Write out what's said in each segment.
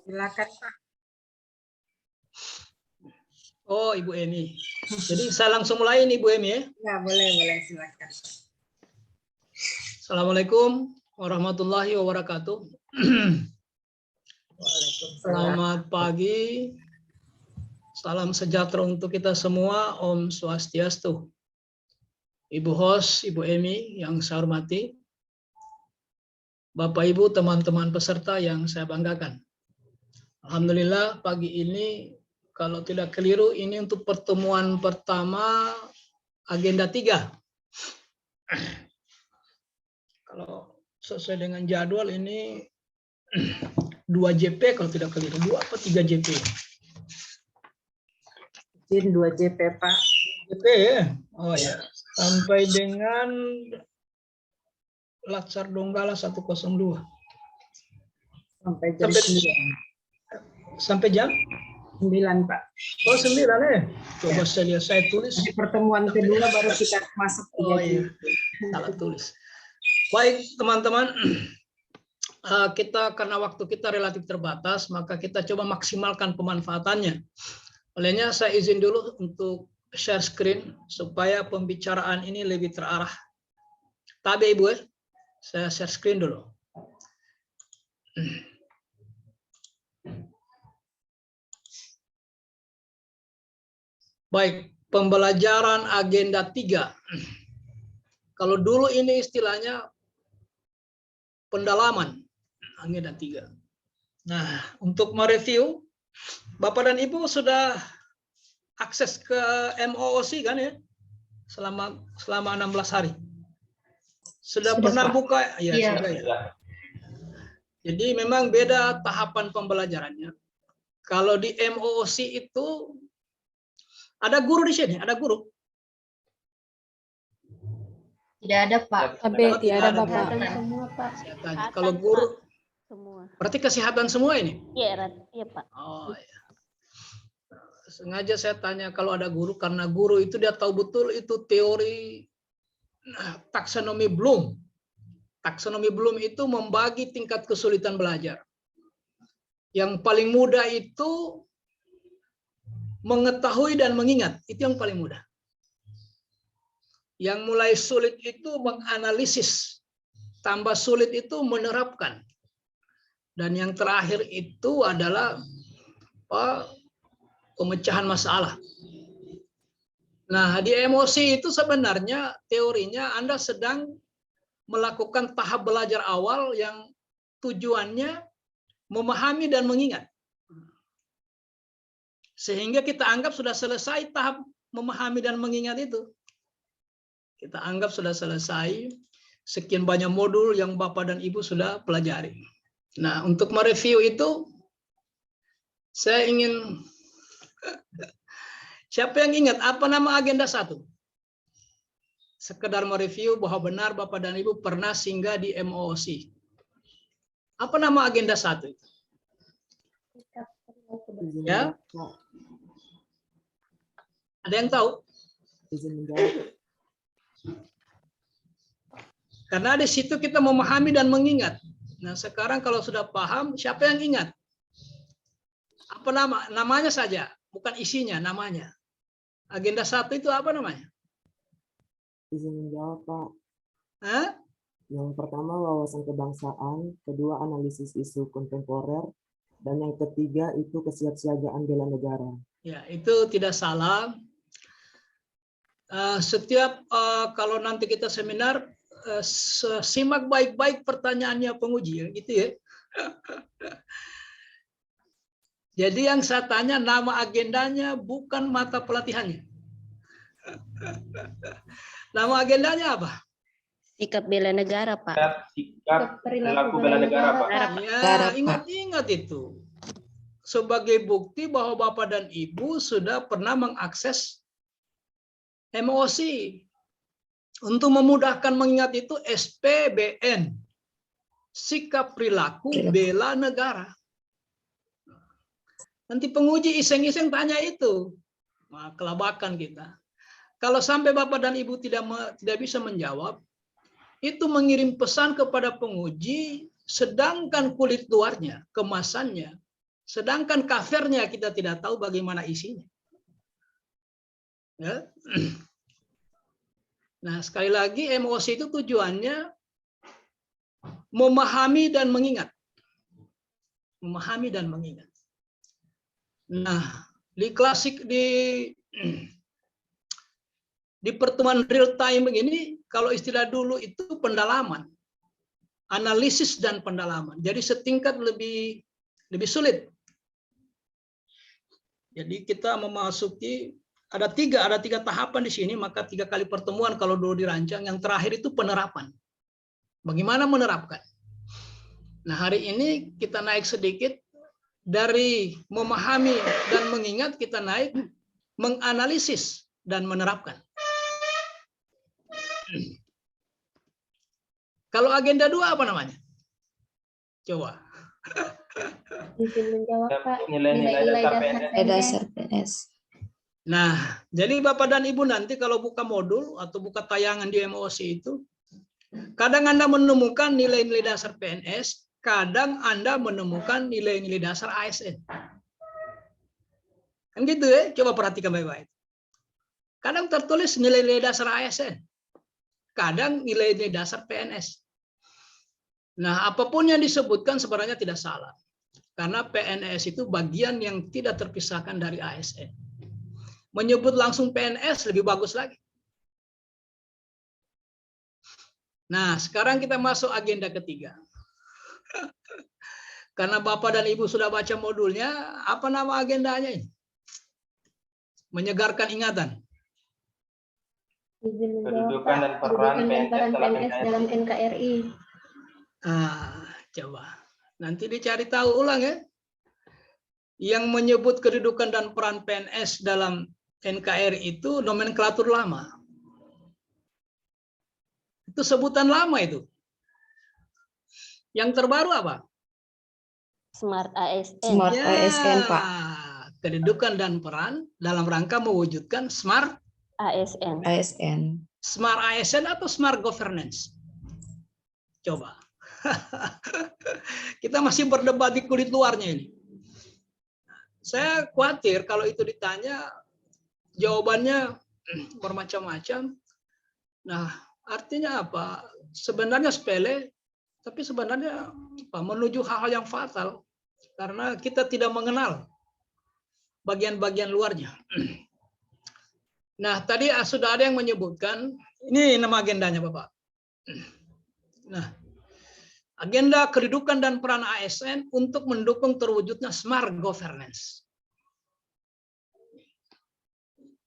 Silakan Pak. Oh, Ibu Emi. Jadi saya langsung mulai nih, Ibu Emi ya. Ya, boleh silakan. Assalamualaikum warahmatullahi wabarakatuh. Waalaikumsalam. Selamat pagi. Salam sejahtera untuk kita semua. Om Swastiastu. Ibu host, Ibu Emi yang saya hormati. Bapak Ibu, teman-teman peserta yang saya banggakan. Alhamdulillah pagi ini, kalau tidak keliru, ini untuk pertemuan pertama agenda 3. Kalau sesuai dengan jadwal ini 2 JP kalau tidak keliru, 2 atau 3 JP. Izin 2 JP Pak. JP ya? Oh ya. Sampai dengan Latsar Donggala 102. Sampai jam 9. Sampai jam 9 Pak. Oh 9 ya? Coba saya lihat, saya tulis. Di pertemuan kedua baru kita masuk 3 Oh iya, salah tulis. Baik teman-teman, kita karena waktu kita relatif terbatas, maka kita coba maksimalkan pemanfaatannya. Olehnya saya izin dulu untuk share screen supaya pembicaraan ini lebih terarah. Tabe Ibu ya, saya share screen dulu. Baik, pembelajaran agenda 3. Kalau dulu ini istilahnya pendalaman agenda 3. Nah, untuk mereview, Bapak dan Ibu sudah akses ke MOOC kan ya? Selama 16 hari. Sudah pernah buka? Ya, sudah ya. Jadi memang beda tahapan pembelajarannya. Kalau di MOOC itu ada guru di sini, ada guru. Tidak ada Pak. Tidak ada Bapak. Semua Pak. Saya tanya, kalau guru Semua. berarti kesehatan semua ini? Iya, iya Pak. Oh ya. Sengaja saya tanya kalau ada guru, karena guru itu dia tahu betul itu teori taksonomi Bloom. Taksonomi Bloom itu membagi tingkat kesulitan belajar. Yang paling mudah itu mengetahui dan mengingat, itu yang paling mudah. Yang mulai sulit itu menganalisis, tambah sulit itu menerapkan. Dan yang terakhir itu adalah pemecahan masalah. Nah, di emosi itu sebenarnya teorinya Anda sedang melakukan tahap belajar awal yang tujuannya memahami dan mengingat. Sehingga kita anggap sudah selesai tahap memahami dan mengingat itu. Kita anggap sudah selesai sekian banyak modul yang Bapak dan Ibu sudah pelajari. Nah, untuk mereview itu, saya ingin, siapa yang ingat apa nama agenda 1? Sekedar mereview bahwa benar Bapak dan Ibu pernah singgah di MOOC. Apa nama agenda 1 itu? Ya? Ada yang tahu? Karena di situ kita memahami dan mengingat. Nah, sekarang kalau sudah paham, siapa yang ingat? Apa nama? Namanya saja, bukan isinya, namanya. Agenda 1 itu apa namanya? Izin menjawab, Pak. Hah? Yang pertama wawasan kebangsaan, kedua analisis isu kontemporer, dan yang ketiga itu kesiapsiagaan bela negara. Ya, itu tidak salah. Setiap kalau nanti kita seminar, simak baik-baik pertanyaannya penguji, gitu ya. Jadi yang saya tanya nama agendanya bukan mata pelatihannya. Nama agendanya apa? Sikap bela negara, Pak. Sikap perilaku bela negara, Pak. Ya, ingat-ingat itu. Sebagai bukti bahwa Bapak dan Ibu sudah pernah mengakses MOOC. Untuk memudahkan mengingat itu SPBN. Sikap perilaku bela negara. Nanti penguji iseng-iseng tanya itu. Nah, kelabakan kita. Kalau sampai Bapak dan Ibu tidak bisa menjawab, itu mengirim pesan kepada penguji, sedangkan kulit luarnya, kemasannya, Sedangkan covernya kita tidak tahu bagaimana isinya. Ya. Nah, sekali lagi MOC itu tujuannya memahami dan mengingat. Memahami dan mengingat. Nah, di klasik di pertemuan real time begini, kalau istilah dulu itu pendalaman, analisis dan pendalaman. Jadi setingkat lebih sulit. Jadi kita memasuki ada tiga tahapan di sini, maka 3 kali pertemuan kalau dulu dirancang. Yang terakhir itu penerapan. Bagaimana menerapkan? Nah, hari ini kita naik sedikit dari memahami dan mengingat, kita naik menganalisis dan menerapkan. Kalau agenda 2 apa namanya? Coba. Izin menjawab, Pak. Nilai-nilai dasar dasar PNS. PNS. Nah, jadi Bapak dan Ibu nanti kalau buka modul atau buka tayangan di MOC itu, kadang Anda menemukan nilai-nilai dasar PNS, kadang Anda menemukan nilai-nilai dasar ASN. Kan gitu ya? Coba perhatikan baik-baik. Kadang tertulis nilai-nilai dasar ASN, kadang nilai-nilai dasar PNS. Nah, apapun yang disebutkan sebenarnya tidak salah. Karena PNS itu bagian yang tidak terpisahkan dari ASN. Menyebut langsung PNS lebih bagus lagi. Nah, sekarang kita masuk agenda ketiga. Karena Bapak dan Ibu sudah baca modulnya, apa nama agendanya ini? Menyegarkan ingatan. Izin menjawab, Kedudukan Pak. dan peran Kedudukan dan peran PNS PNS dalam NKRI. Coba. Nanti dicari tahu ulang ya. Yang menyebut kedudukan dan peran PNS dalam NKRI itu nomenklatur lama. Itu sebutan lama itu. Yang terbaru apa? Smart ASN. Smart ASN, Pak. Kedudukan dan peran dalam rangka mewujudkan smart ASN. ASN. Smart ASN atau smart governance? Coba. Kita masih berdebat di kulit luarnya ini. Saya khawatir kalau itu ditanya, jawabannya bermacam-macam. Nah, artinya apa? Sebenarnya sepele, tapi sebenarnya menuju hal-hal yang fatal. Karena kita tidak mengenal bagian-bagian luarnya. Nah, tadi sudah ada yang menyebutkan, ini nama agendanya Bapak. Nah, agenda kedudukan dan peran ASN untuk mendukung terwujudnya smart governance.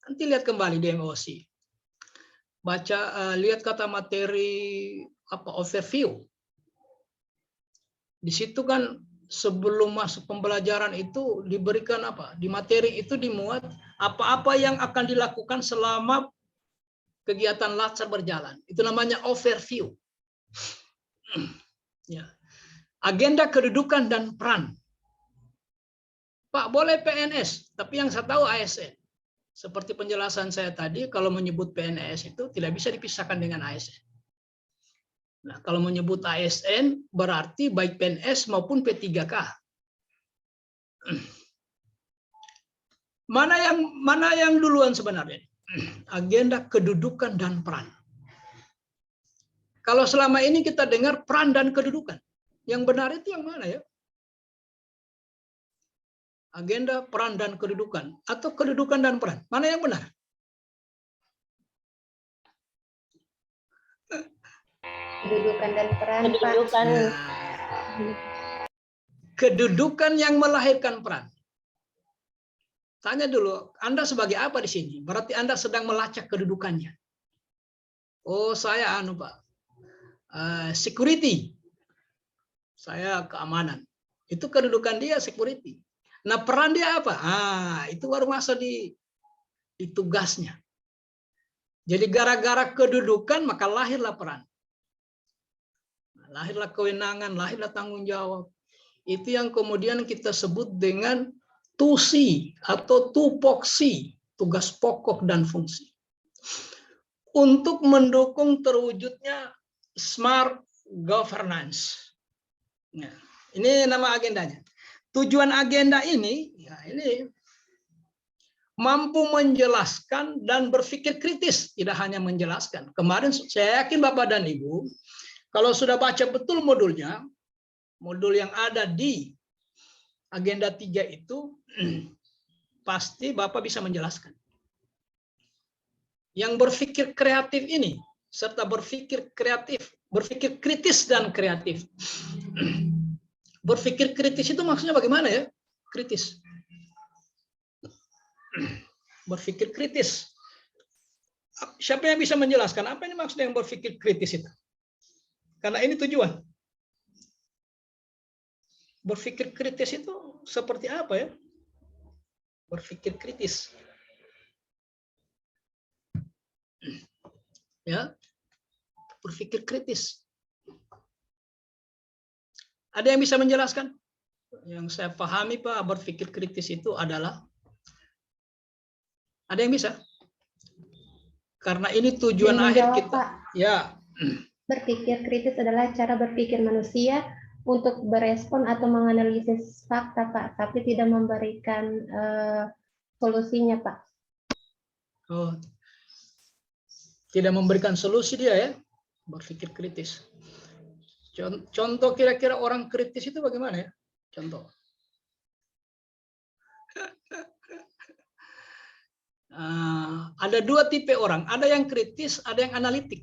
Nanti lihat kembali di MOC. Baca, lihat kata materi overview. Di situ kan sebelum masuk pembelajaran itu diberikan apa? Di materi itu dimuat apa-apa yang akan dilakukan selama kegiatan latsar berjalan. Itu namanya overview. Ya. Agenda kedudukan dan peran. Pak, boleh PNS, tapi yang saya tahu ASN. Seperti penjelasan saya tadi, kalau menyebut PNS itu tidak bisa dipisahkan dengan ASN. Nah, kalau menyebut ASN berarti baik PNS maupun P3K. Mana yang duluan sebenarnya? Agenda kedudukan dan peran. Kalau selama ini kita dengar peran dan kedudukan, yang benar itu yang mana ya? Agenda, peran, dan kedudukan. Atau kedudukan dan peran. Mana yang benar? Kedudukan dan peran, Kedudukan. Nah, kedudukan yang melahirkan peran. Tanya dulu, Anda sebagai apa di sini? Berarti Anda sedang melacak kedudukannya. Oh, saya Pak. Security. Saya keamanan. Itu kedudukan dia security. Nah, peran dia apa? Itu baru masuk di tugasnya. Jadi gara-gara kedudukan maka lahirlah peran. Lahirlah kewenangan, lahirlah tanggung jawab. Itu yang kemudian kita sebut dengan tusi atau tupoksi, tugas pokok dan fungsi. Untuk mendukung terwujudnya smart governance. Nah, ini nama agendanya. tujuan agenda ini, ya ini mampu menjelaskan dan berpikir kritis, tidak hanya menjelaskan. Kemarin saya yakin Bapak dan Ibu, kalau sudah baca betul modulnya, modul yang ada di agenda 3 itu, pasti Bapak bisa menjelaskan. Yang berpikir kreatif ini, serta berpikir kreatif, berpikir kritis dan kreatif. Berpikir kritis itu maksudnya bagaimana ya? Kritis. Berpikir kritis. Siapa yang bisa menjelaskan apa ini maksudnya yang berpikir kritis itu? Karena ini tujuan. Berpikir kritis itu seperti apa ya? Berpikir kritis. Ya. Berpikir kritis. Ada yang bisa menjelaskan? Yang saya pahami Pak, berpikir kritis itu adalah, ada yang bisa? Karena ini tujuan Yang akhir menjawab, kita. Pak. Ya. Berpikir kritis adalah cara berpikir manusia untuk berespon atau menganalisis fakta, Pak, tapi tidak memberikan solusinya, Pak. Oh. Tidak memberikan solusi dia ya. Berpikir kritis. Contoh kira-kira orang kritis itu bagaimana ya? Contoh. Ada dua tipe orang. Ada yang kritis, ada yang analitik.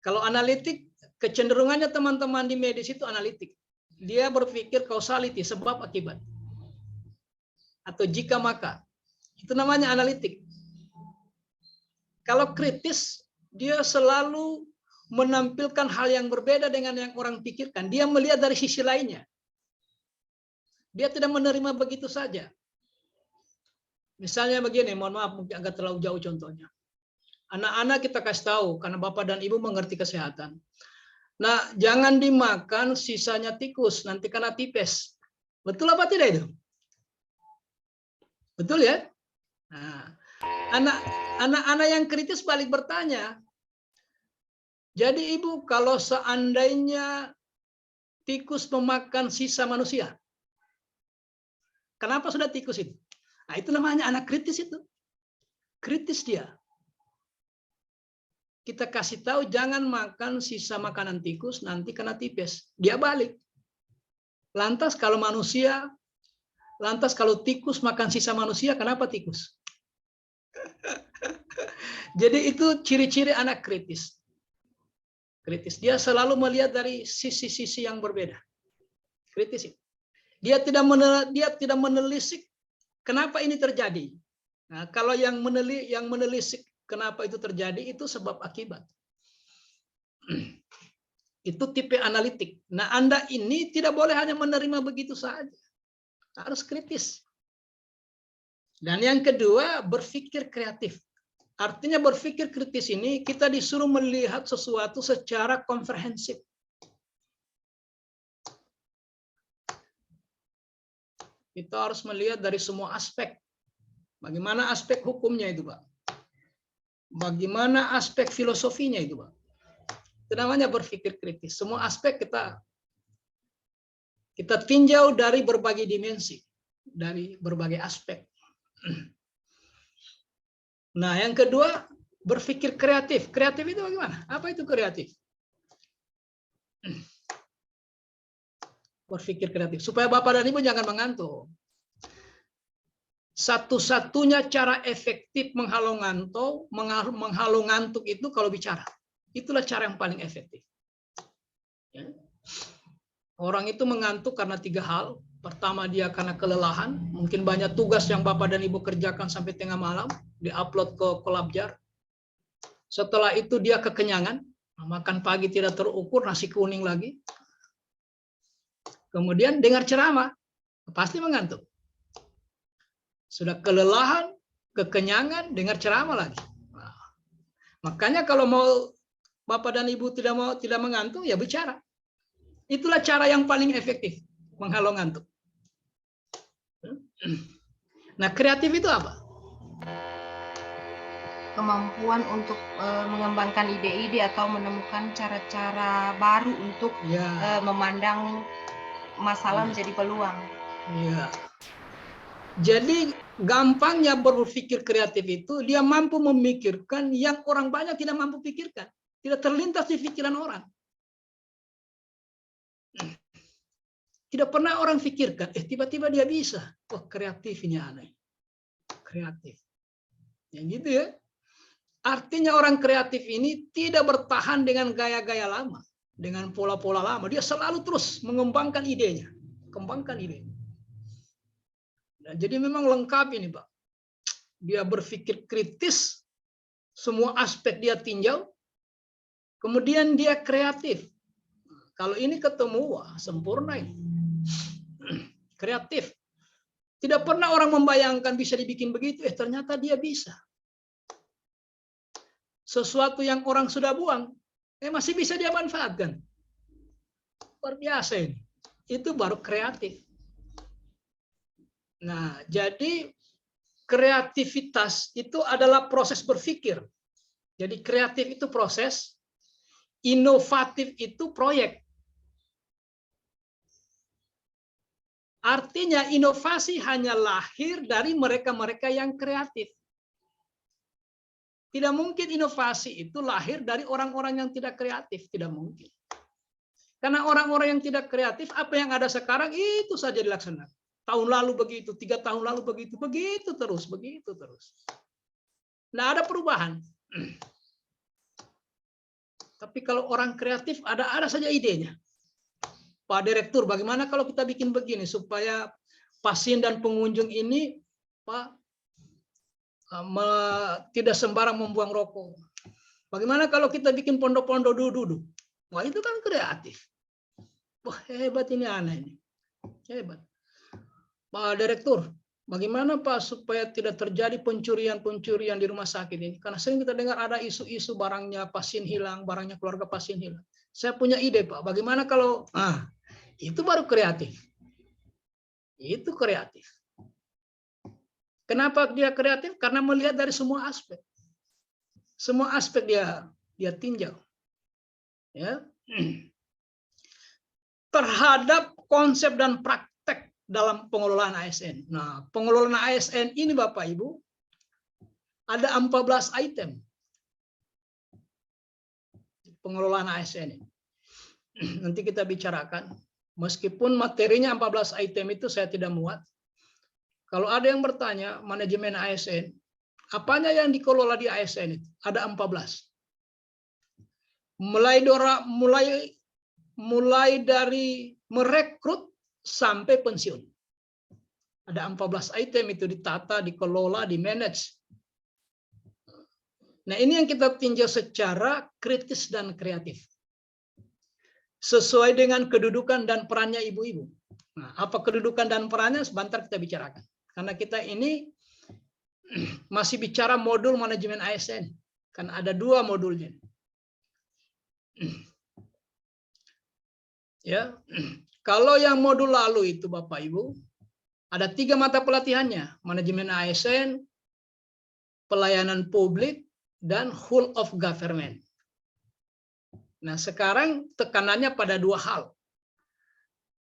Kalau analitik, kecenderungannya teman-teman di medis itu analitik. Dia berpikir causality, sebab akibat. Atau jika maka. Itu namanya analitik. Kalau kritis, dia selalu menampilkan hal yang berbeda dengan yang orang pikirkan. Dia melihat dari sisi lainnya. Dia tidak menerima begitu saja. Misalnya begini, mohon maaf mungkin agak terlalu jauh contohnya. Anak-anak kita kasih tahu, karena Bapak dan Ibu mengerti kesehatan. Nah, jangan dimakan sisanya tikus, nanti kena tipes. Betul apa tidak itu? Betul ya? Nah, anak-anak yang kritis balik bertanya, jadi Ibu, kalau seandainya tikus memakan sisa manusia, kenapa sudah tikus itu? Nah, itu namanya anak kritis itu. Kritis dia. Kita kasih tahu jangan makan sisa makanan tikus, nanti kena tipes. Dia balik. Lantas kalau tikus makan sisa manusia, kenapa tikus? Jadi itu ciri-ciri anak kritis. Kritis. Dia selalu melihat dari sisi-sisi yang berbeda. Kritis. Dia tidak menelisik kenapa ini terjadi. Nah, kalau yang menelisik kenapa itu terjadi itu sebab akibat. Itu tipe analitik. Nah, Anda ini tidak boleh hanya menerima begitu saja. Harus kritis. Dan yang kedua, berpikir kreatif. Artinya berpikir kritis ini kita disuruh melihat sesuatu secara komprehensif. Kita harus melihat dari semua aspek. Bagaimana aspek hukumnya itu, Pak? Bagaimana aspek filosofinya itu, Pak? Itu namanya berpikir kritis. Semua aspek kita tinjau dari berbagai dimensi, dari berbagai aspek. Nah, yang kedua, berpikir kreatif. Kreatif itu bagaimana? Apa itu kreatif? Berpikir kreatif. Supaya Bapak dan Ibu jangan mengantuk. Satu-satunya cara efektif menghalau ngantuk itu kalau bicara. Itulah cara yang paling efektif. Ya. Orang itu mengantuk karena 3 hal. Pertama, dia karena kelelahan. Mungkin banyak tugas yang Bapak dan Ibu kerjakan sampai tengah malam. Di-upload ke Kolabjar. Setelah itu dia kekenyangan. Makan pagi tidak terukur, nasi kuning lagi. Kemudian dengar ceramah. Pasti mengantuk. Sudah kelelahan, kekenyangan, dengar ceramah lagi. Nah, makanya kalau mau Bapak dan Ibu tidak mengantuk, ya bicara. Itulah cara yang paling efektif menghalau ngantuk. Nah, kreatif itu apa? kemampuan untuk mengembangkan ide-ide atau menemukan cara-cara baru untuk Ya, memandang masalah menjadi peluang. ya. Jadi gampangnya berpikir kreatif itu dia mampu memikirkan yang orang banyak tidak mampu pikirkan, tidak terlintas di pikiran orang. Tidak pernah orang pikirkan, tiba-tiba dia bisa. Wah, kreatif ini aneh. Kreatif. Yang gitu ya. Artinya orang kreatif ini tidak bertahan dengan gaya-gaya lama, dengan pola-pola lama. Dia selalu terus mengembangkan idenya, kembangkan idenya. Nah, jadi memang lengkap ini, Pak. Dia berpikir kritis, semua aspek dia tinjau, kemudian dia kreatif. Kalau ini ketemu, wah sempurna ini. Kreatif. Tidak pernah orang membayangkan bisa dibikin begitu, ternyata dia bisa. Sesuatu yang orang sudah buang, masih bisa dia manfaatkan. Luar biasa ini. Itu baru kreatif. Nah, jadi kreativitas itu adalah proses berpikir. Jadi kreatif itu proses, inovatif itu proyek. Artinya inovasi hanya lahir dari mereka-mereka yang kreatif. Tidak mungkin inovasi itu lahir dari orang-orang yang tidak kreatif. Tidak mungkin. Karena orang-orang yang tidak kreatif, apa yang ada sekarang itu saja dilaksanakan. Tahun lalu begitu, 3 tahun lalu begitu, begitu terus. Nah, ada perubahan. Tapi kalau orang kreatif, ada saja idenya. Pak Direktur, bagaimana kalau kita bikin begini supaya pasien dan pengunjung ini, Pak, tidak sembarang membuang rokok. Bagaimana kalau kita bikin pondok-pondok duduk? Wah, itu kan kreatif. Wah, hebat ini, aneh ini. Hebat. Pak Direktur, bagaimana Pak supaya tidak terjadi pencurian-pencurian di rumah sakit ini? Karena sering kita dengar ada isu-isu barangnya pasien hilang, barangnya keluarga pasien hilang. Saya punya ide, Pak. Bagaimana kalau itu baru kreatif. Itu kreatif. Kenapa dia kreatif? Karena melihat dari semua aspek. Semua aspek dia tinjau. Ya. Terhadap konsep dan praktek dalam pengelolaan ASN. Nah, pengelolaan ASN ini Bapak Ibu ada 14 item. Pengelolaan ASN ini. Nanti kita bicarakan. Meskipun materinya 14 item itu saya tidak muat. Kalau ada yang bertanya manajemen ASN, apanya yang dikelola di ASN itu? Ada 14. Mulai dari merekrut sampai pensiun. Ada 14 item itu ditata, dikelola, dimanage. Nah, ini yang kita tinjau secara kritis dan kreatif. Sesuai dengan kedudukan dan perannya ibu-ibu. Nah, apa kedudukan dan perannya sebentar kita bicarakan. Karena kita ini masih bicara modul manajemen ASN. Kan ada 2 modulnya. Ya, kalau yang modul lalu itu Bapak Ibu, ada 3 mata pelatihannya. Manajemen ASN, pelayanan publik, dan whole of government. Nah, sekarang tekanannya pada 2 hal.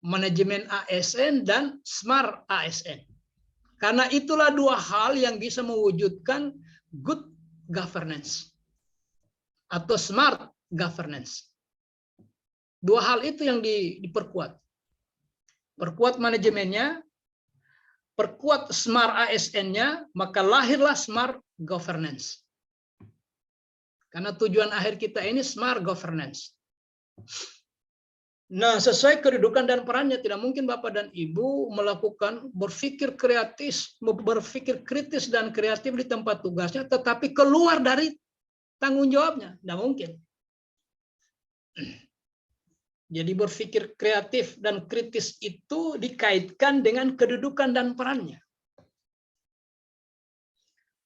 Manajemen ASN dan smart ASN. Karena itulah 2 hal yang bisa mewujudkan good governance atau smart governance. 2 hal itu yang diperkuat. Perkuat manajemennya, perkuat smart ASN-nya, maka lahirlah smart governance. Karena tujuan akhir kita ini smart governance. Nah, sesuai kedudukan dan perannya, tidak mungkin Bapak dan Ibu melakukan berpikir kritis dan kreatif di tempat tugasnya, tetapi keluar dari tanggung jawabnya. Tidak mungkin. Jadi berpikir kreatif dan kritis itu dikaitkan dengan kedudukan dan perannya.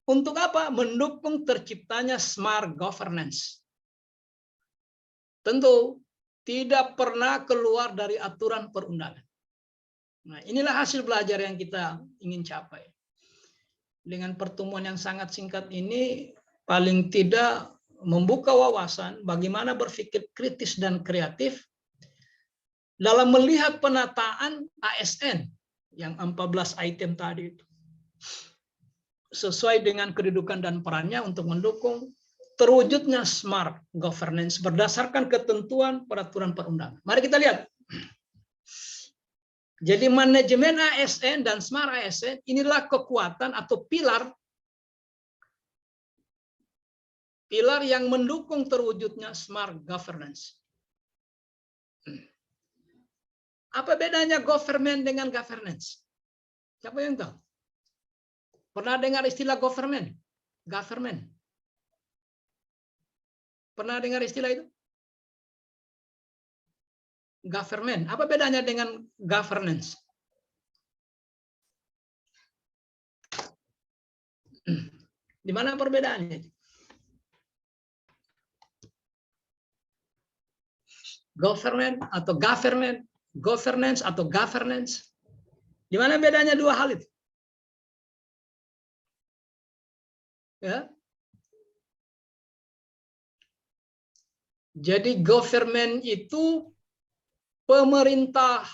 Untuk apa? Mendukung terciptanya smart governance. Tentu tidak pernah keluar dari aturan perundangan. Nah, inilah hasil belajar yang kita ingin capai. Dengan pertemuan yang sangat singkat ini, paling tidak membuka wawasan bagaimana berpikir kritis dan kreatif dalam melihat penataan ASN yang 14 item tadi itu. Sesuai dengan kedudukan dan perannya untuk mendukung terwujudnya smart governance berdasarkan ketentuan peraturan perundangan. Mari kita lihat. Jadi manajemen ASN dan smart ASN inilah kekuatan atau pilar yang mendukung terwujudnya smart governance. Apa bedanya government dengan governance? Siapa yang tahu? Pernah dengar istilah government? Government. Pernah dengar istilah itu? Government. Apa bedanya dengan governance? Di mana perbedaannya? Government atau government, governance atau governance. Di mana bedanya dua hal itu? Ya. Jadi government itu pemerintah.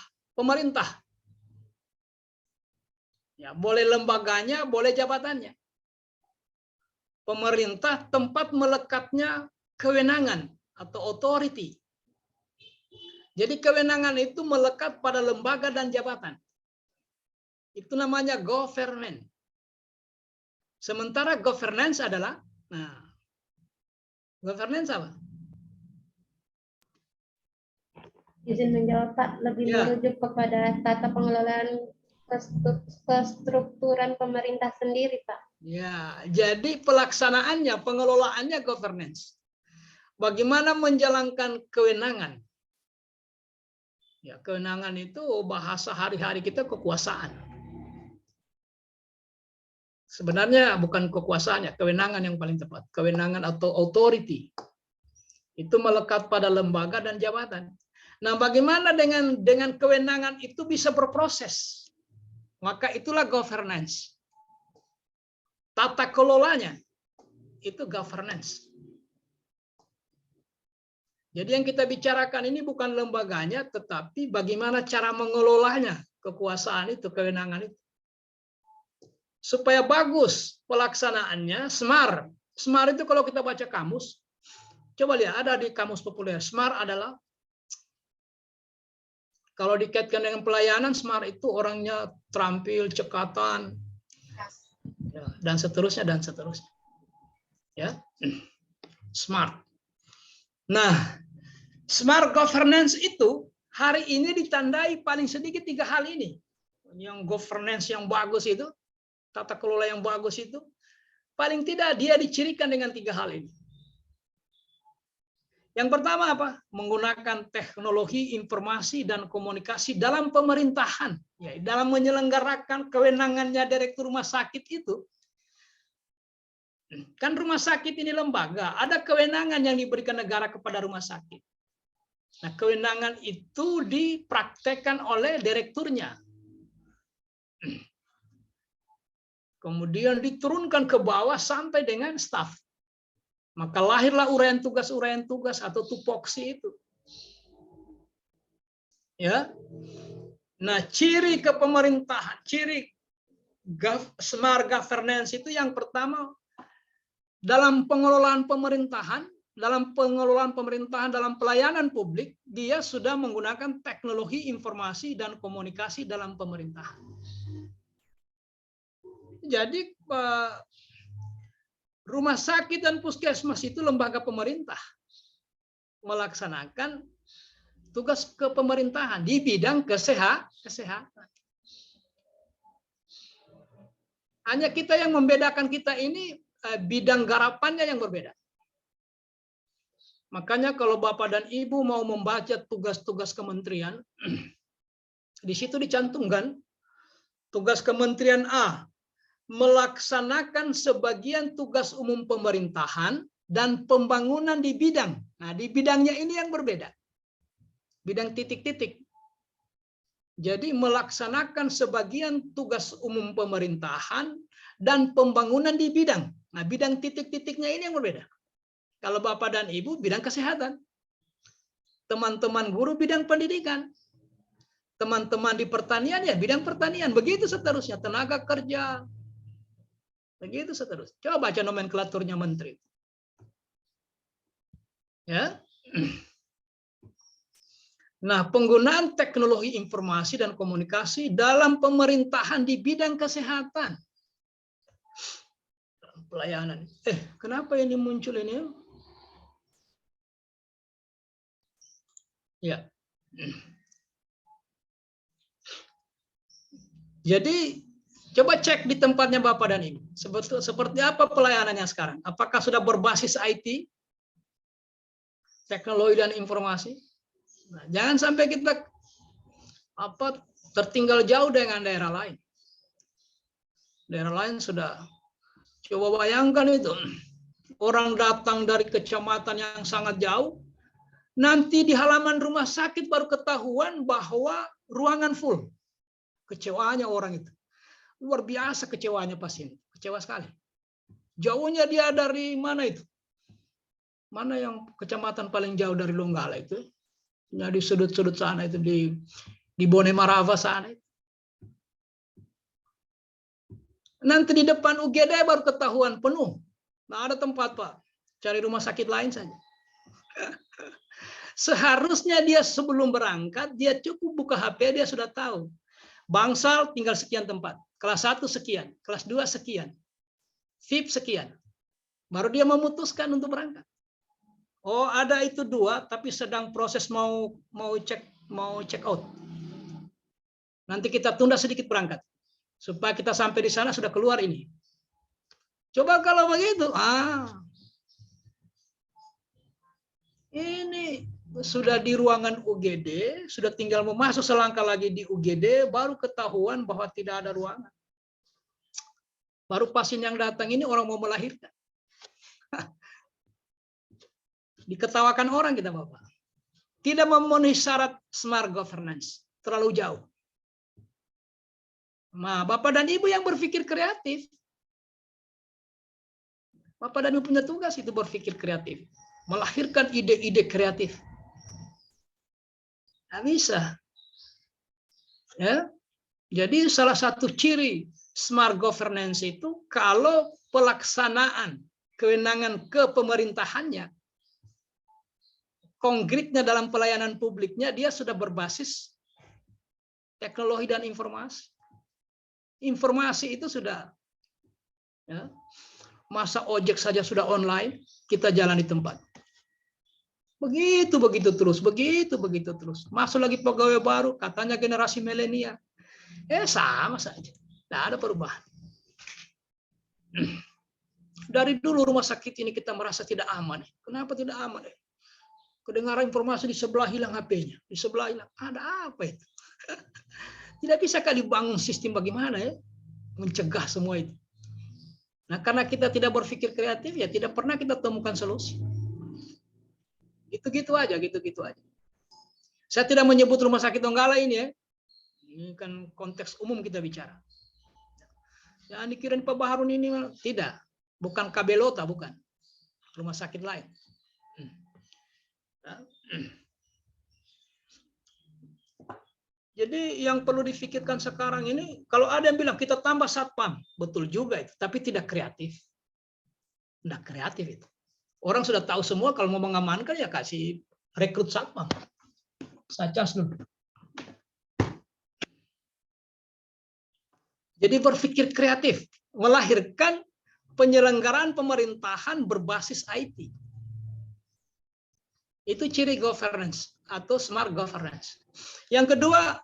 Ya, boleh lembaganya, boleh jabatannya. Pemerintah tempat melekatnya kewenangan atau authority. Jadi kewenangan itu melekat pada lembaga dan jabatan. Itu namanya government. Sementara governance adalah, governance apa? Izin menjawab Pak, lebih merujuk kepada tata pengelolaan kestrukturan pemerintah sendiri Pak. Ya, jadi pelaksanaannya, pengelolaannya governance. Bagaimana menjalankan kewenangan? Ya, kewenangan itu bahasa hari-hari kita kekuasaan. Sebenarnya bukan kekuasaannya, kewenangan yang paling tepat. Kewenangan atau authority. Itu melekat pada lembaga dan jabatan. Nah, bagaimana dengan kewenangan itu bisa berproses? Maka itulah governance. Tata kelolanya itu governance. Jadi yang kita bicarakan ini bukan lembaganya, tetapi bagaimana cara mengelolanya, kekuasaan itu, kewenangan itu. Supaya bagus pelaksanaannya, SMART. SMART itu kalau kita baca kamus, coba lihat, ada di kamus populer. SMART adalah, kalau dikaitkan dengan pelayanan, SMART itu orangnya terampil, cekatan, ya, dan seterusnya, dan seterusnya. Ya, SMART. Nah, smart governance itu hari ini ditandai paling sedikit 3 hal ini. Yang governance yang bagus itu, tata kelola yang bagus itu, paling tidak dia dicirikan dengan 3 hal ini. Yang pertama apa? Menggunakan teknologi informasi dan komunikasi dalam pemerintahan. Ya, dalam menyelenggarakan kewenangannya direktur rumah sakit itu. Kan rumah sakit ini lembaga, ada kewenangan yang diberikan negara kepada rumah sakit. Nah, kewenangan itu dipraktekkan oleh direkturnya. Kemudian diturunkan ke bawah sampai dengan staf. Maka lahirlah uraian tugas atau tupoksi itu. Ya. Nah, ciri kepemerintahan, ciri smart governance itu yang pertama, dalam pengelolaan pemerintahan, dalam pelayanan publik, dia sudah menggunakan teknologi informasi dan komunikasi dalam pemerintahan. Jadi rumah sakit dan puskesmas itu lembaga pemerintah melaksanakan tugas kepemerintahan di bidang kesehatan. Hanya kita yang membedakan kita ini bidang garapannya yang berbeda. Makanya kalau Bapak dan Ibu mau membaca tugas-tugas kementerian, di situ dicantumkan tugas Kementerian A, melaksanakan sebagian tugas umum pemerintahan dan pembangunan di bidang. Nah, di bidangnya ini yang berbeda. Bidang titik-titik. Jadi melaksanakan sebagian tugas umum pemerintahan dan pembangunan di bidang. Nah, bidang titik-titiknya ini yang berbeda. Kalau Bapak dan Ibu bidang kesehatan. Teman-teman guru bidang pendidikan. Teman-teman di pertanian ya bidang pertanian. Begitu seterusnya. Tenaga kerja. Begitu seterusnya. Coba baca nomenklaturnya menteri. Ya. Nah, penggunaan teknologi informasi dan komunikasi dalam pemerintahan di bidang kesehatan. Pelayanan. Kenapa ini muncul ini? Ya. Jadi, coba cek di tempatnya Bapak dan Ibu. Seperti apa pelayanannya sekarang? Apakah sudah berbasis IT? Teknologi dan informasi? Nah, jangan sampai kita tertinggal jauh dengan daerah lain. Daerah lain sudah, coba bayangkan itu, orang datang dari kecamatan yang sangat jauh, nanti di halaman rumah sakit baru ketahuan bahwa ruangan full. Kecewanya orang itu. Luar biasa kecewanya pasien. Kecewa sekali. Jauhnya dia dari mana itu? Mana yang kecamatan paling jauh dari Longgala itu? Ya, di sudut-sudut sana itu, di Bone Marava sana itu. Nanti di depan UGD baru ketahuan penuh. Nah, ada tempat, Pak. Cari rumah sakit lain saja. Seharusnya dia sebelum berangkat, dia cukup buka HP, dia sudah tahu. Bangsal tinggal sekian tempat. Kelas 1 sekian, kelas 2 sekian. VIP sekian. Baru dia memutuskan untuk berangkat. Oh, ada itu 2, tapi sedang proses mau check out. Nanti kita tunda sedikit berangkat, supaya kita sampai di sana sudah keluar ini. Coba kalau begitu, ini sudah di ruangan UGD, sudah tinggal memasuk selangkah lagi di UGD, baru ketahuan bahwa tidak ada ruangan. Baru pasien yang datang ini orang mau melahirkan. Diketawakan orang kita, Bapak. Tidak memenuhi syarat smart governance. Terlalu jauh. Nah, Bapak dan Ibu yang berpikir kreatif. Bapak dan Ibu punya tugas itu berpikir kreatif. Melahirkan ide-ide kreatif. Nggak bisa. Ya. Jadi salah satu ciri smart governance itu kalau pelaksanaan kewenangan kepemerintahannya, konkretnya dalam pelayanan publiknya, dia sudah berbasis teknologi dan informasi. Informasi itu sudah, ya, masa ojek saja sudah online, kita jalan di tempat. Begitu terus, begitu terus. Masuk lagi pegawai baru, katanya generasi milenial. Sama saja, tidak ada perubahan. Dari dulu rumah sakit ini kita merasa tidak aman. Kenapa tidak aman? Kedengaran informasi di sebelah hilang HP-nya, di sebelah hilang. Ada apa itu? Tidak bisa kali dibangun sistem bagaimana ya mencegah semua itu. Nah, karena kita tidak berpikir kreatif ya tidak pernah kita temukan solusi. Gitu-gitu aja. Saya tidak menyebut rumah sakit Donggala ini ya. Ini kan konteks umum kita bicara. Jangan dikirain Pak Baharun ini tidak, bukan Kabelota, bukan. Rumah sakit lain. Jadi yang perlu difikirkan sekarang ini, kalau ada yang bilang kita tambah satpam, betul juga itu, tapi tidak kreatif. Tidak kreatif itu. Orang sudah tahu semua kalau mau mengamankan ya kasih rekrut satpam. Sacas dulu. Jadi berpikir kreatif, melahirkan penyelenggaraan pemerintahan berbasis IT. Itu ciri governance atau smart governance. Yang kedua,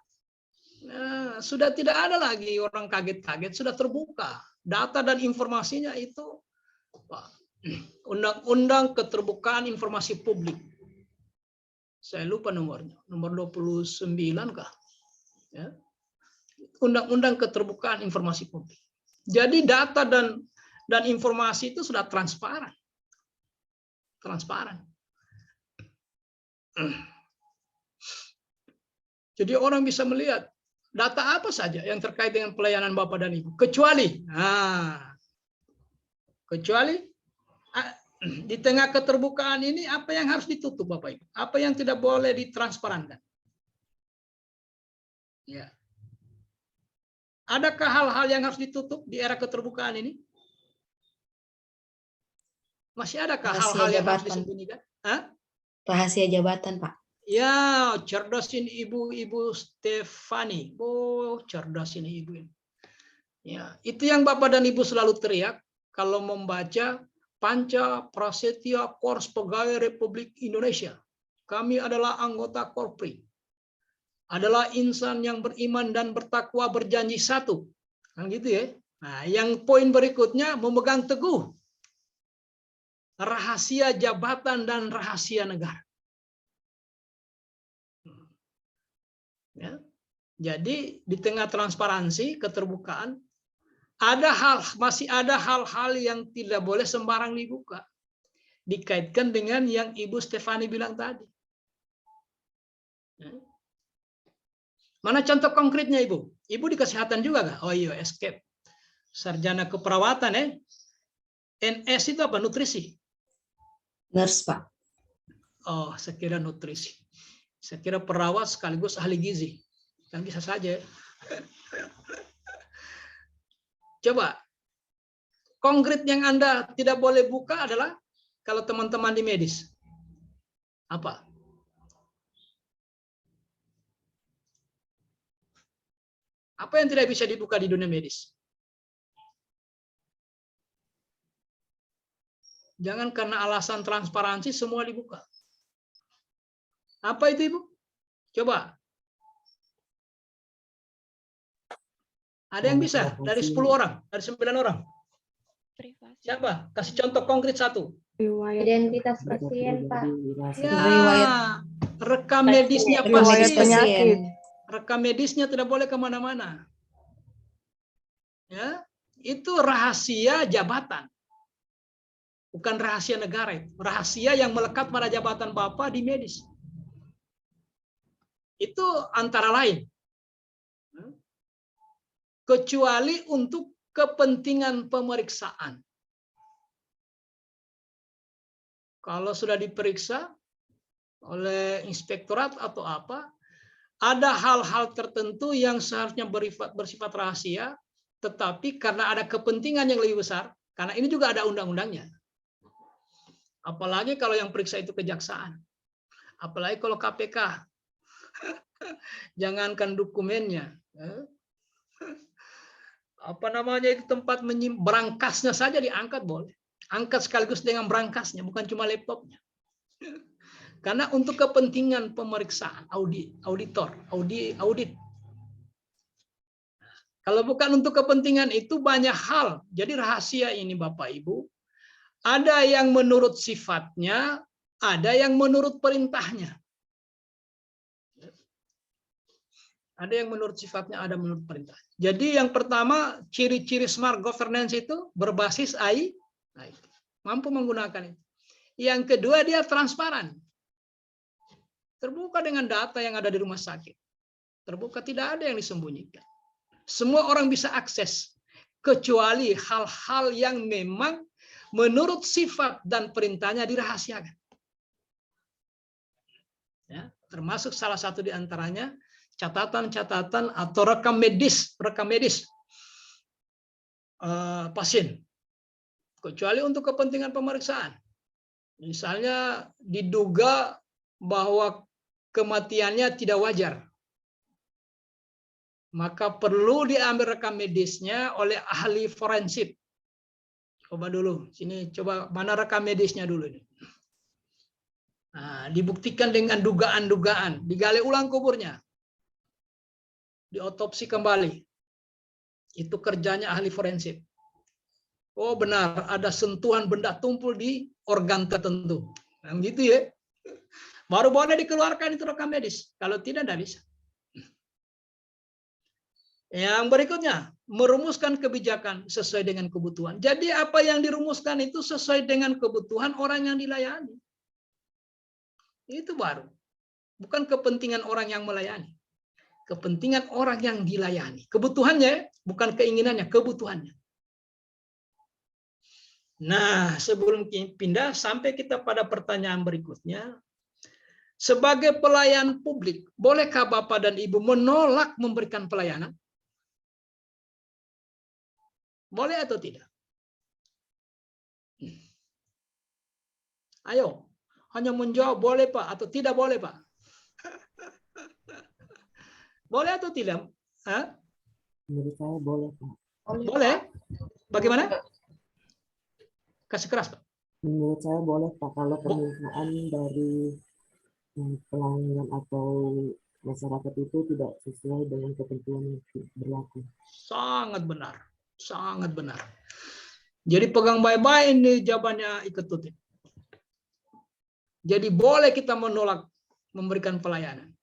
sudah tidak ada lagi orang kaget-kaget, sudah terbuka. Data dan informasinya itu Undang-Undang Keterbukaan Informasi Publik. Saya lupa nomornya, nomor 29 kah? Ya. Undang-Undang Keterbukaan Informasi Publik. Jadi data dan informasi itu sudah transparan. Jadi orang bisa melihat data apa saja yang terkait dengan pelayanan Bapak dan Ibu. Kecuali di tengah keterbukaan ini apa yang harus ditutup Bapak Ibu? Apa yang tidak boleh ditransparankan? Ya. Adakah hal-hal yang harus ditutup di era keterbukaan ini? Masih adakah Rahasia hal-hal yang harus jabatan. disembunyikan? Hah? Rahasia jabatan, Pak. Ya, cerdas ini Ibu Stefani. Oh, cerdas ini Ibu ini. Ya, itu yang Bapak dan Ibu selalu teriak kalau membaca Panca Prasetya Korps Pegawai Republik Indonesia. Kami adalah anggota Korpri. Adalah insan yang beriman dan bertakwa berjanji satu. Kan gitu ya. Nah, yang poin berikutnya memegang teguh rahasia jabatan dan rahasia negara. Ya. Jadi di tengah transparansi, keterbukaan, masih ada hal-hal yang tidak boleh sembarang dibuka. Dikaitkan dengan yang Ibu Stefani bilang tadi. Ya. Mana contoh konkretnya Ibu? Ibu di kesehatan juga nggak? Oh iya, escape. Sarjana keperawatan ya. NS itu apa? Nutrisi. Nurse, Pak. Oh, saya kira nutrisi. Saya kira perawat sekaligus ahli gizi. Kan bisa saja. Coba, konkret yang Anda tidak boleh buka adalah kalau teman-teman di medis. Apa? Apa yang tidak bisa dibuka di dunia medis? Jangan karena alasan transparansi semua dibuka. Apa itu Ibu? Coba. Ada yang bisa? Dari 10 orang? Dari 9 orang? Siapa? Kasih contoh konkret satu. Identitas pasien, Pak. Ya, rekam medisnya Riwayat pasti. pasien. Rekam medisnya tidak boleh kemana-mana. Ya, itu rahasia jabatan. Bukan rahasia negara. Rahasia yang melekat pada jabatan Bapak di medis. Itu antara lain. Kecuali untuk kepentingan pemeriksaan. Kalau sudah diperiksa oleh inspektorat atau apa, ada hal-hal tertentu yang seharusnya bersifat rahasia, tetapi karena ada kepentingan yang lebih besar, karena ini juga ada undang-undangnya. Apalagi kalau yang periksa itu kejaksaan. Apalagi kalau KPK. Jangankan dokumennya. Apa namanya itu tempat berangkasnya saja diangkat boleh. Angkat sekaligus dengan berangkasnya, bukan cuma laptopnya. Karena untuk kepentingan pemeriksaan, audit. Kalau bukan untuk kepentingan itu banyak hal. Jadi rahasia ini Bapak Ibu, ada yang menurut sifatnya, ada yang menurut perintahnya. Ada yang menurut sifatnya, ada menurut perintah. Jadi yang pertama, ciri-ciri smart governance itu berbasis AI, mampu menggunakan itu. Yang kedua, dia transparan. Terbuka dengan data yang ada di rumah sakit. Terbuka, tidak ada yang disembunyikan. Semua orang bisa akses, kecuali hal-hal yang memang menurut sifat dan perintahnya dirahasiakan. Ya, termasuk salah satu di antaranya catatan-catatan atau rekam medis pasien, kecuali untuk kepentingan pemeriksaan. Misalnya diduga bahwa kematiannya tidak wajar, maka perlu diambil rekam medisnya oleh ahli forensik. Coba dulu, sini coba mana rekam medisnya dulu ini. Nah, dibuktikan dengan dugaan-dugaan, digali ulang kuburnya, diotopsi kembali. Itu kerjanya ahli forensik. Oh benar, ada sentuhan benda tumpul di organ tertentu. Nah, gitu ya. Baru boleh dikeluarkan itu rekam medis. Kalau tidak bisa. Yang berikutnya, merumuskan kebijakan sesuai dengan kebutuhan. Jadi apa yang dirumuskan itu sesuai dengan kebutuhan orang yang dilayani. Itu baru. Bukan kepentingan orang yang melayani. Kepentingan orang yang dilayani. Kebutuhannya, bukan keinginannya, kebutuhannya. Nah, sebelum pindah, sampai kita pada pertanyaan berikutnya. Sebagai pelayan publik, bolehkah Bapak dan Ibu menolak memberikan pelayanan? Boleh atau tidak? Ayo, hanya menjawab boleh Pak atau tidak boleh Pak. Boleh atau tidak? Hah? Menurut saya boleh, Pak. Boleh? Bagaimana? Kasih keras Pak. Menurut saya boleh, Pak, kalau permintaan dari pelanggan atau masyarakat itu tidak sesuai dengan ketentuan yang berlaku. Sangat benar. Sangat benar. Jadi pegang baik-baik ini jawabannya Ikut Tutip. Jadi boleh kita menolak memberikan pelayanan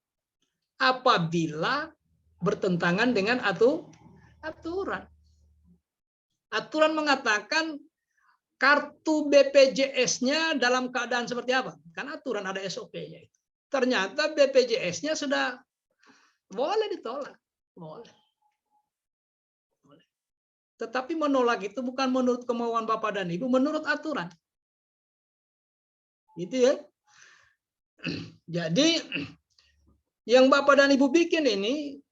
apabila bertentangan dengan aturan. Aturan mengatakan kartu BPJS-nya dalam keadaan seperti apa? Kan aturan ada SOP-nya itu. Ternyata BPJS-nya sudah boleh ditolak. Boleh. Tetapi menolak itu bukan menurut kemauan Bapak dan Ibu, menurut aturan. Gitu ya. Jadi yang Bapak dan Ibu bikin ini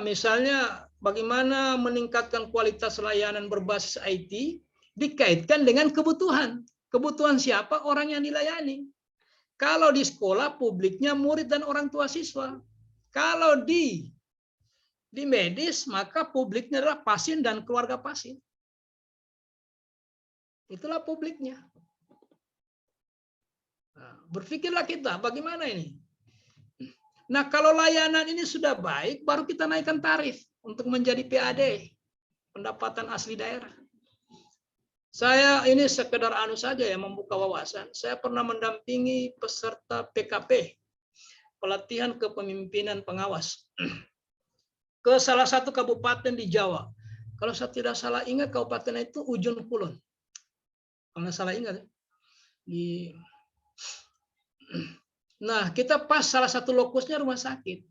misalnya bagaimana meningkatkan kualitas layanan berbasis IT dikaitkan dengan kebutuhan. Kebutuhan siapa? Orang yang dilayani. Kalau di sekolah publiknya murid dan orang tua siswa. Kalau di medis maka publiknya adalah pasien dan keluarga pasien. Itulah publiknya. Nah, berpikirlah kita bagaimana ini. Nah, kalau layanan ini sudah baik, baru kita naikkan tarif untuk menjadi PAD, pendapatan asli daerah. Saya ini sekedar saja ya, membuka wawasan. Saya pernah mendampingi peserta PKP, pelatihan kepemimpinan pengawas, ke salah satu kabupaten di Jawa. Kalau saya tidak salah ingat, kabupaten itu Ujung Kulon. Kalau salah ingat. Nah, kita pas salah satu lokusnya rumah sakit.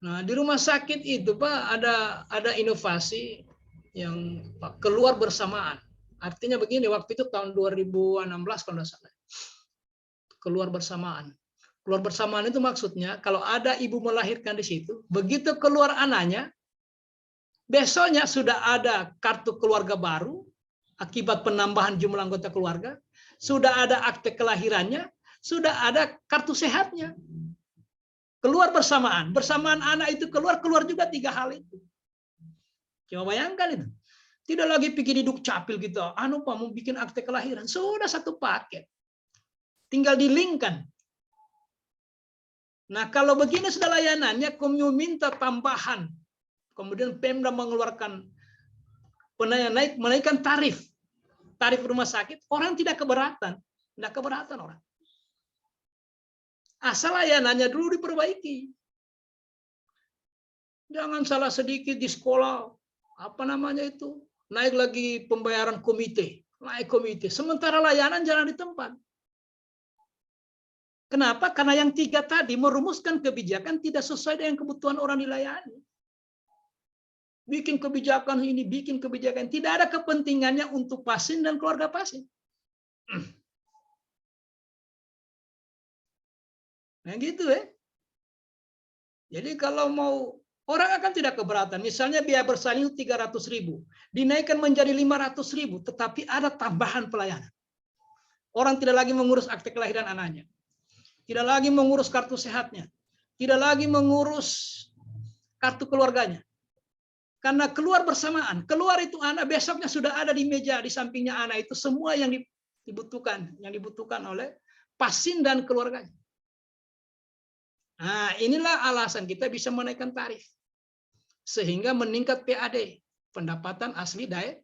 Nah, di rumah sakit itu Pak ada inovasi yang keluar bersamaan. Artinya begini, waktu itu tahun 2016 kalau tidak salah. Keluar bersamaan. Keluar bersamaan itu maksudnya kalau ada ibu melahirkan di situ, begitu keluar anaknya, besoknya sudah ada kartu keluarga baru akibat penambahan jumlah anggota keluarga, sudah ada akte kelahirannya, sudah ada kartu sehatnya. Keluar bersamaan. Bersamaan anak itu keluar juga 3 hal itu. Coba bayangkan itu. Tidak lagi pikir hidup capil gitu. Pak mau bikin akte kelahiran. Sudah satu paket. Tinggal di-link-kan. Nah, kalau begini sudah layanannya, kamu minta tambahan. Kemudian Pemda mengeluarkan menaikkan tarif rumah sakit, orang tidak keberatan. Tidak keberatan orang. Asal layanannya dulu diperbaiki. Jangan salah sedikit di sekolah, naik lagi pembayaran komite, naik komite. Sementara layanan jalan di tempat. Kenapa? Karena yang 3 tadi merumuskan kebijakan tidak sesuai dengan kebutuhan orang dilayani. Bikin kebijakan ini, bikin kebijakan. Tidak ada kepentingannya untuk pasien dan keluarga pasien. Nah gitu ya. Jadi kalau mau, orang akan tidak keberatan. Misalnya biaya bersalin 300.000. Dinaikkan menjadi 500.000. Tetapi ada tambahan pelayanan. Orang tidak lagi mengurus akte kelahiran anaknya. Tidak lagi mengurus kartu sehatnya. Tidak lagi mengurus kartu keluarganya. Karena keluar bersamaan. Keluar itu anak, besoknya sudah ada di meja, di sampingnya anak itu semua yang dibutuhkan oleh pasien dan keluarganya. Nah, inilah alasan kita bisa menaikkan tarif. Sehingga meningkat PAD, pendapatan asli daerah.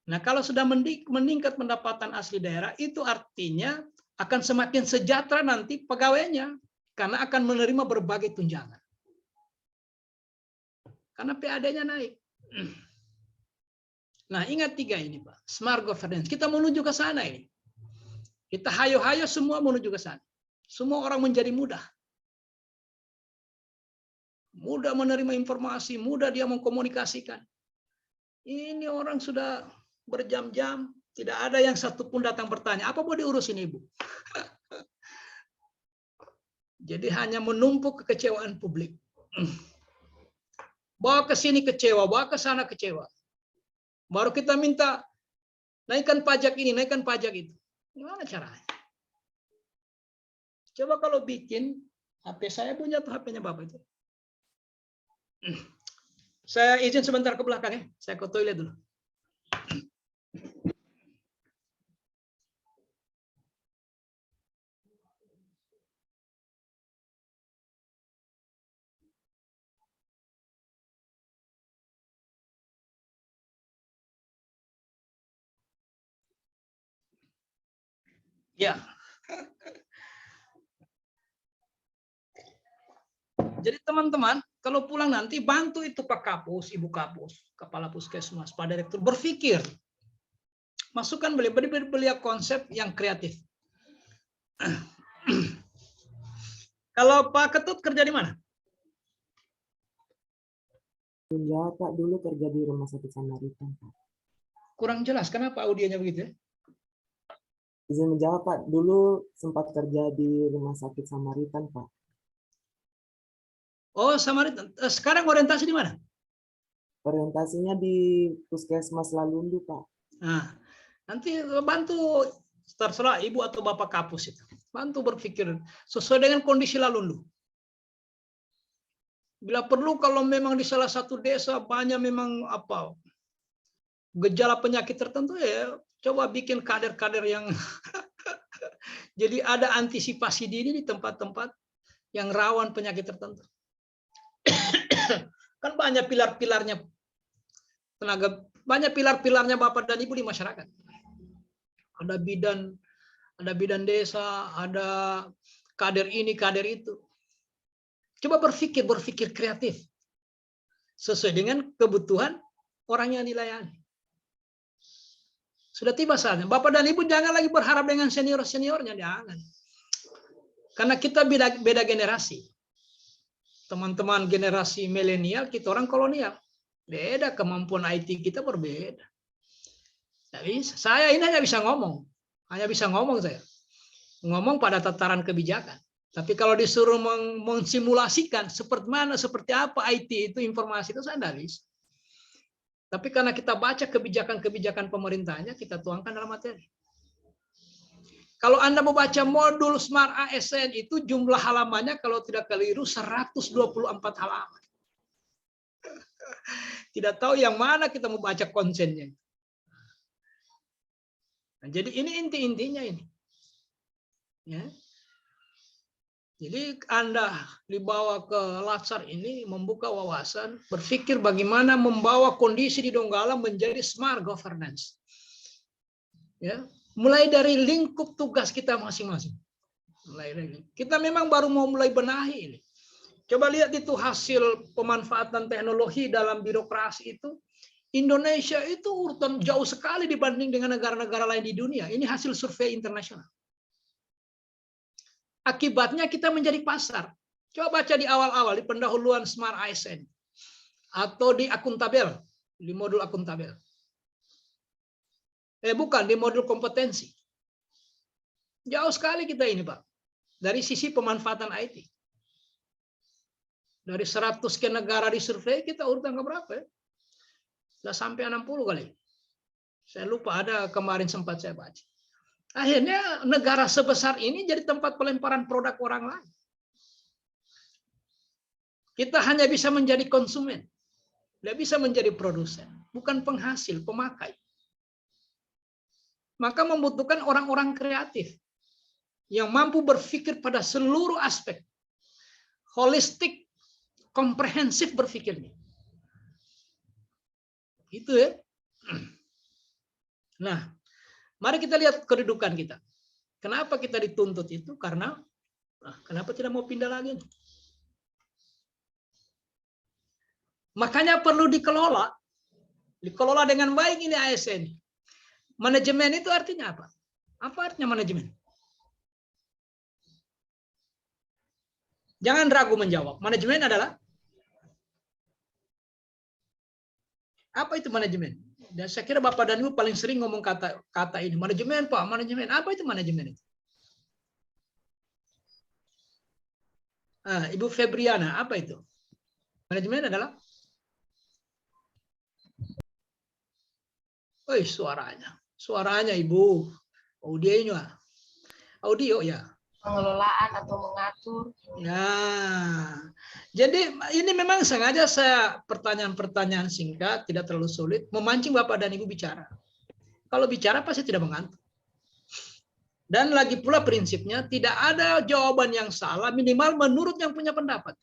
Nah, kalau sudah meningkat pendapatan asli daerah, itu artinya akan semakin sejahtera nanti pegawainya, karena akan menerima berbagai tunjangan. Karena PAD-nya naik. Nah, ingat 3 ini, Pak. Smart governance. Kita menuju ke sana ini. Kita hayo-hayo semua menuju ke sana. Semua orang menjadi mudah. Mudah menerima informasi, mudah dia mengkomunikasikan. Ini orang sudah berjam-jam, tidak ada yang satupun datang bertanya, apa mau diurusin ibu? Jadi hanya menumpuk kekecewaan publik. Bawa ke sini kecewa, bawa ke sana kecewa. Baru kita minta naikkan pajak ini, naikkan pajak itu. Gimana caranya? Coba kalau bikin, HP saya punya tuh HP-nya Bapak itu. Saya izin sebentar ke belakang ya. Saya ke toilet dulu. Ya. Jadi teman-teman, kalau pulang nanti bantu itu Pak Kapus, Ibu Kapus, Kepala Puskesmas, Pak Direktur berpikir. Masukkan beliau konsep yang kreatif. Kalau Pak Ketut kerja di mana? Enggak, Pak, dulu kerja di Rumah Sakit Samaritan, Pak. Kurang jelas, kenapa audionya begitu ya? Izin menjawab, Pak. Dulu sempat kerja di Rumah Sakit Samaritan, Pak. Oh, Samaritan. Sekarang orientasi di mana? Orientasinya di Puskesmas Lalundu, Pak. Nah, nanti bantu terserah Ibu atau Bapak Kapus itu. Bantu berpikir sesuai dengan kondisi Lalundu. Bila perlu kalau memang di salah satu desa banyak memang gejala penyakit tertentu ya coba bikin kader-kader yang jadi ada antisipasi dini di tempat-tempat yang rawan penyakit tertentu. Kan banyak pilar-pilarnya tenaga, banyak pilar-pilarnya Bapak dan Ibu di masyarakat. Ada bidan desa, ada kader ini, kader itu. Coba berpikir kreatif. Sesuai dengan kebutuhan orang yang dilayani. Sudah tiba saatnya. Bapak dan Ibu jangan lagi berharap dengan senior-seniornya. Jangan. Karena kita beda generasi. Teman-teman generasi milenial, kita orang kolonial. Beda, kemampuan IT kita berbeda. Jadi saya ini hanya bisa ngomong. Hanya bisa ngomong saya. Ngomong pada tataran kebijakan. Tapi kalau disuruh mensimulasikan seperti apa IT itu, informasi itu saya tidak bisa. Tapi karena kita baca kebijakan-kebijakan pemerintahnya, kita tuangkan dalam materi. Kalau Anda membaca modul Smart ASN itu jumlah halamannya kalau tidak keliru 124 halaman. Tidak tahu yang mana kita membaca konsennya. Nah, jadi ini inti-intinya ini. Ya. Jadi Anda dibawa ke Latsar ini membuka wawasan, berpikir bagaimana membawa kondisi di Donggala menjadi smart governance. Ya, mulai dari lingkup tugas kita masing-masing. Kita memang baru mau mulai benahi ini. Coba lihat itu hasil pemanfaatan teknologi dalam birokrasi itu. Indonesia itu urutan jauh sekali dibanding dengan negara-negara lain di dunia. Ini hasil survei internasional. Akibatnya kita menjadi pasar. Coba baca di awal-awal, di pendahuluan Smart ASN. Atau di akuntabel, di modul akuntabel. Bukan, di modul kompetensi. Jauh sekali kita ini, Pak. Dari sisi pemanfaatan IT. Dari 100 sekian negara di survei, kita urutan ke berapa ya? Sudah sampai 60 kali. Saya lupa, ada kemarin sempat saya baca. Akhirnya negara sebesar ini jadi tempat pelemparan produk orang lain. Kita hanya bisa menjadi konsumen. Tidak bisa menjadi produsen. Bukan penghasil, pemakai. Maka membutuhkan orang-orang kreatif. Yang mampu berpikir pada seluruh aspek. Holistik, komprehensif berpikirnya. Itu ya. Nah, mari kita lihat kedudukan kita. Kenapa kita dituntut itu? Karena kenapa tidak mau pindah lagi? Makanya perlu dikelola. Dikelola dengan baik ini ASN. Manajemen itu artinya apa? Apa artinya manajemen? Jangan ragu menjawab. Manajemen adalah apa itu manajemen? Dan saya kira Bapak dan Ibu paling sering ngomong kata ini. Manajemen, Pak, manajemen. Apa itu manajemen itu? Ibu Febriana, apa itu? Manajemen adalah? Suaranya Ibu. Audio ya. Pengelolaan atau mengatur. Ya, jadi ini memang sengaja saya pertanyaan-pertanyaan singkat, tidak terlalu sulit, memancing Bapak dan Ibu bicara. Kalau bicara pasti tidak mengantuk. Dan lagi pula prinsipnya tidak ada jawaban yang salah, minimal menurut yang punya pendapat.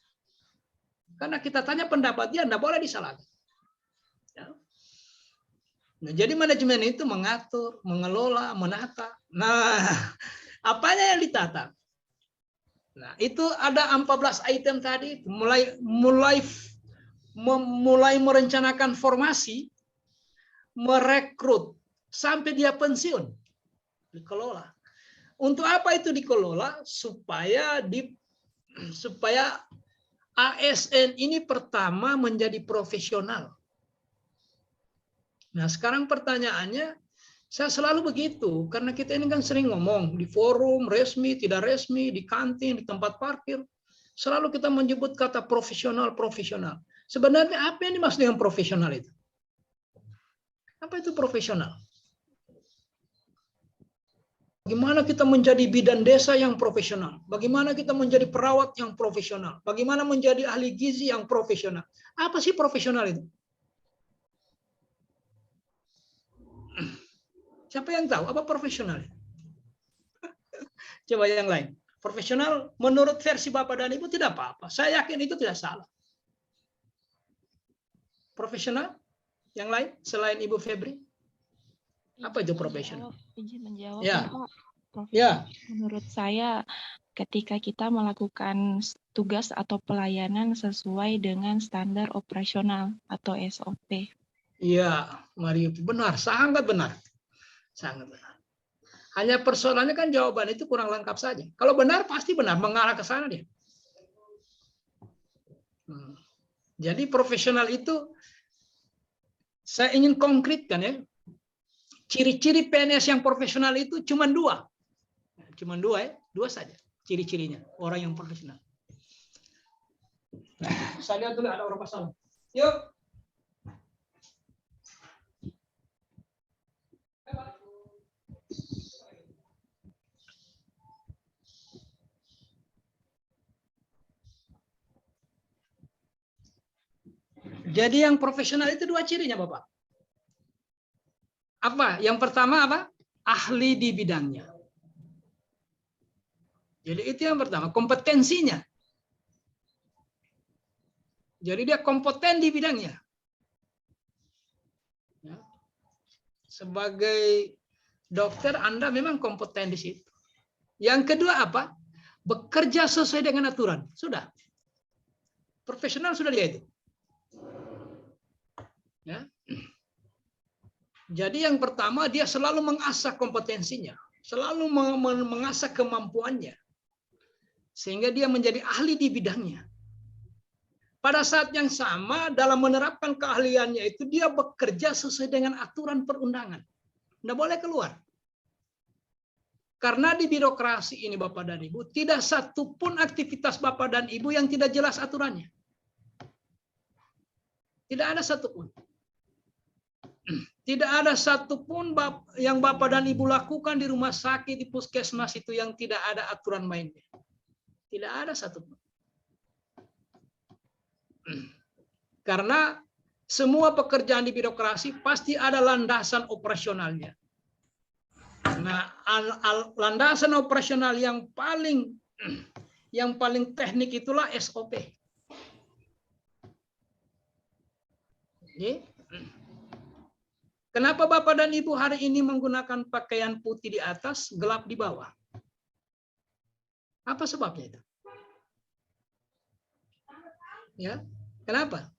Karena kita tanya pendapat dia, tidak boleh disalahkan. Ya. Nah, jadi manajemen itu mengatur, mengelola, menata. Nah, apanya yang ditata? Nah, itu ada 14 item tadi, mulai merencanakan formasi, merekrut sampai dia pensiun, dikelola. Untuk apa itu dikelola? Supaya ASN ini pertama menjadi profesional. Nah, sekarang pertanyaannya, saya selalu begitu, karena kita ini kan sering ngomong di forum, resmi, tidak resmi, di kantin, di tempat parkir. Selalu kita menyebut kata profesional. Sebenarnya apa yang dimaksud dengan profesional itu? Apa itu profesional? Bagaimana kita menjadi bidan desa yang profesional? Bagaimana kita menjadi perawat yang profesional? Bagaimana menjadi ahli gizi yang profesional? Apa sih profesional itu? Siapa yang tahu apa profesional? Coba yang lain. Profesional menurut versi Bapak dan Ibu tidak apa-apa. Saya yakin itu tidak salah. Profesional yang lain selain Ibu Febri? Apa itu profesional? Izin menjawab, Ya. Pak. Ya. Menurut saya, ketika kita melakukan tugas atau pelayanan sesuai dengan standar operasional atau SOP. Iya, Mario, benar, sangat benar. Sangat benar. Hanya persoalannya kan jawaban itu kurang lengkap saja. Kalau benar, pasti benar. Mengarah ke sana dia. Jadi profesional itu, saya ingin konkretkan ya. Ciri-ciri PNS yang profesional itu cuma dua. Cuma dua ya. Dua saja ciri-cirinya. Orang yang profesional. Saya lihat dulu ada orang pasal. Yuk. Jadi yang profesional itu dua cirinya, Bapak. Apa? Yang pertama apa? Ahli di bidangnya. Jadi itu yang pertama, kompetensinya. Jadi dia kompeten di bidangnya. Ya. Sebagai dokter Anda memang kompeten di situ. Yang kedua apa? Bekerja sesuai dengan aturan. Sudah. Profesional sudah dia itu. Ya. Jadi yang pertama dia selalu mengasah kompetensinya, selalu mengasah kemampuannya, sehingga dia menjadi ahli di bidangnya. Pada saat yang sama dalam menerapkan keahliannya itu dia bekerja sesuai dengan aturan perundangan, tidak boleh keluar. Karena di birokrasi ini Bapak dan Ibu tidak satupun aktivitas Bapak dan Ibu yang tidak jelas aturannya, tidak ada satupun. Tidak ada satupun yang Bapak dan Ibu lakukan di rumah sakit, di puskesmas itu yang tidak ada aturan mainnya. Tidak ada satupun. Karena semua pekerjaan di birokrasi pasti ada landasan operasionalnya. Nah, landasan operasional yang paling teknik itulah SOP. Jadi, kenapa Bapak dan Ibu hari ini menggunakan pakaian putih di atas, gelap di bawah? Apa sebabnya itu? Ya, kenapa?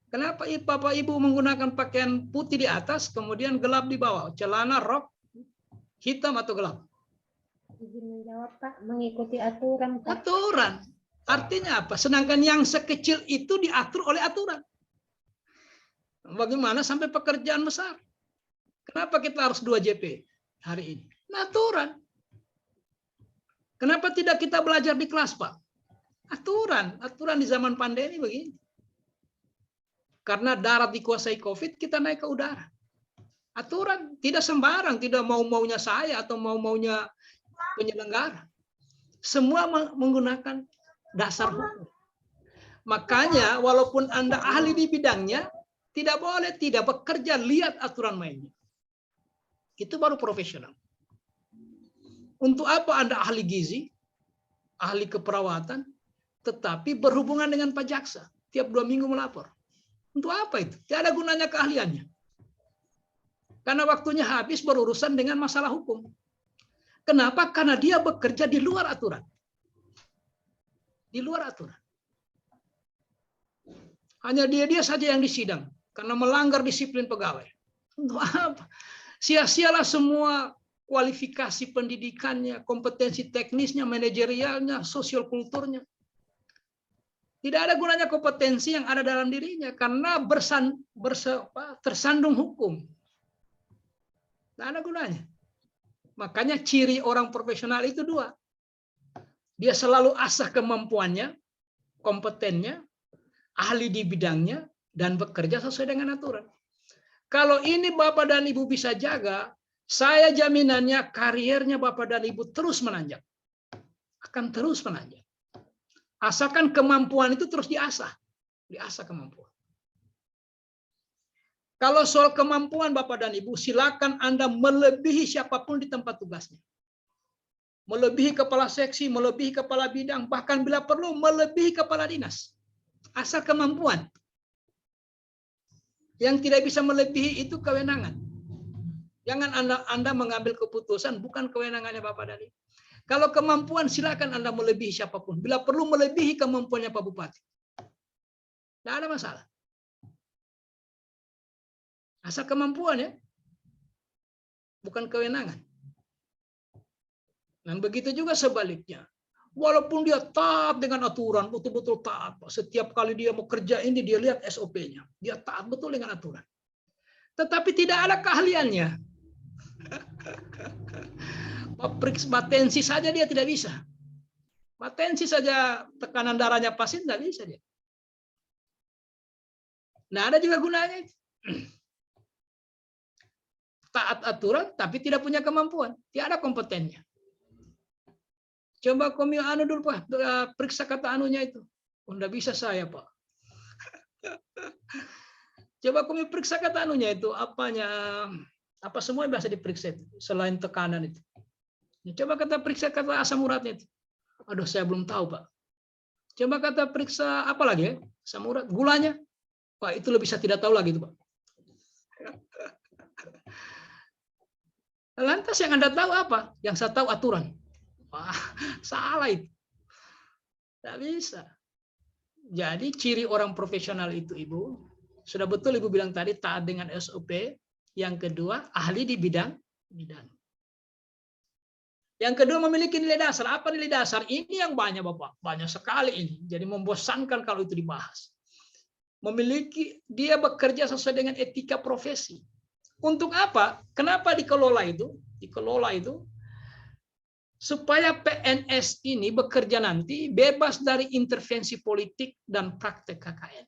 Kenapa Bapak Ibu menggunakan pakaian putih di atas, kemudian gelap di bawah? Celana, rok, hitam atau gelap? Izin menjawab, Pak. Mengikuti aturan, Pak. Aturan. Artinya apa? Sedangkan yang sekecil itu diatur oleh aturan. Bagaimana sampai pekerjaan besar? Kenapa kita harus 2 JP hari ini? Aturan. Kenapa tidak kita belajar di kelas, Pak? Aturan. Aturan di zaman pandemi begini. Karena darat dikuasai COVID, kita naik ke udara. Aturan. Tidak sembarang. Tidak mau-maunya saya atau mau-maunya penyelenggara. Semua menggunakan dasar hukum. Makanya walaupun Anda ahli di bidangnya, tidak boleh tidak bekerja, lihat aturan mainnya. Itu baru profesional. Untuk apa Anda ahli gizi, ahli keperawatan, tetapi berhubungan dengan Pak Jaksa, tiap 2 minggu melapor? Untuk apa itu? Tidak ada gunanya keahliannya. Karena waktunya habis berurusan dengan masalah hukum. Kenapa? Karena dia bekerja di luar aturan. Di luar aturan. Hanya dia saja yang disidang karena melanggar disiplin pegawai. Untuk apa? Sia-sialah semua kualifikasi pendidikannya, kompetensi teknisnya, manajerialnya, sosial kulturnya. Tidak ada gunanya kompetensi yang ada dalam dirinya karena tersandung hukum. Tidak ada gunanya. Makanya ciri orang profesional itu 2. Dia selalu asah kemampuannya, kompetennya, ahli di bidangnya, dan bekerja sesuai dengan aturan. Kalau ini Bapak dan Ibu bisa jaga, saya jaminannya karirnya Bapak dan Ibu terus menanjak. Akan terus menanjak. Asalkan kemampuan itu terus diasah. Diasah kemampuan. Kalau soal kemampuan Bapak dan Ibu, silakan Anda melebihi siapapun di tempat tugasnya. Melebihi kepala seksi, melebihi kepala bidang, bahkan bila perlu melebihi kepala dinas. Asal kemampuan. Yang tidak bisa melebihi itu kewenangan. Jangan Anda mengambil keputusan bukan kewenangannya Bapak dan Ibu. Kalau kemampuan silakan Anda melebihi siapapun. Bila perlu melebihi kemampuannya Pak Bupati. Tidak ada masalah. Asal kemampuan ya. Bukan kewenangan. Dan begitu juga sebaliknya. Walaupun dia taat dengan aturan, betul-betul taat. Setiap kali dia mau kerja ini, dia lihat SOP-nya. Dia taat betul dengan aturan. Tetapi tidak ada keahliannya. Batensi saja dia tidak bisa. Batensi saja tekanan darahnya pasien tidak bisa dia. Nah, ada juga gunanya itu. Taat aturan tapi tidak punya kemampuan, tidak ada kompetennya. Coba kami dulu Pak, periksa kata anunya itu. Oh, enggak bisa saya Pak. Coba kami periksa kata anunya itu, apanya, apa semua yang biasa diperiksa itu, selain tekanan itu. Coba kata periksa kata asam uratnya itu. Aduh, saya belum tahu Pak. Coba kata periksa apa lagi ya? Asam urat, gulanya. Pak, itu lebih saya tidak tahu lagi itu Pak. Lantas yang Anda tahu apa? Yang saya tahu aturan. Wah, salah itu. Tidak bisa. Jadi ciri orang profesional itu Ibu, sudah betul Ibu bilang tadi taat dengan SOP. Yang kedua, ahli di bidang. Yang kedua, memiliki nilai dasar. Apa nilai dasar? Ini yang banyak Bapak. Banyak sekali ini. Jadi membosankan kalau itu dibahas. Memiliki, dia bekerja sesuai dengan etika profesi. Untuk apa? Kenapa dikelola itu? Dikelola itu supaya PNS ini bekerja nanti bebas dari intervensi politik dan praktek KKN.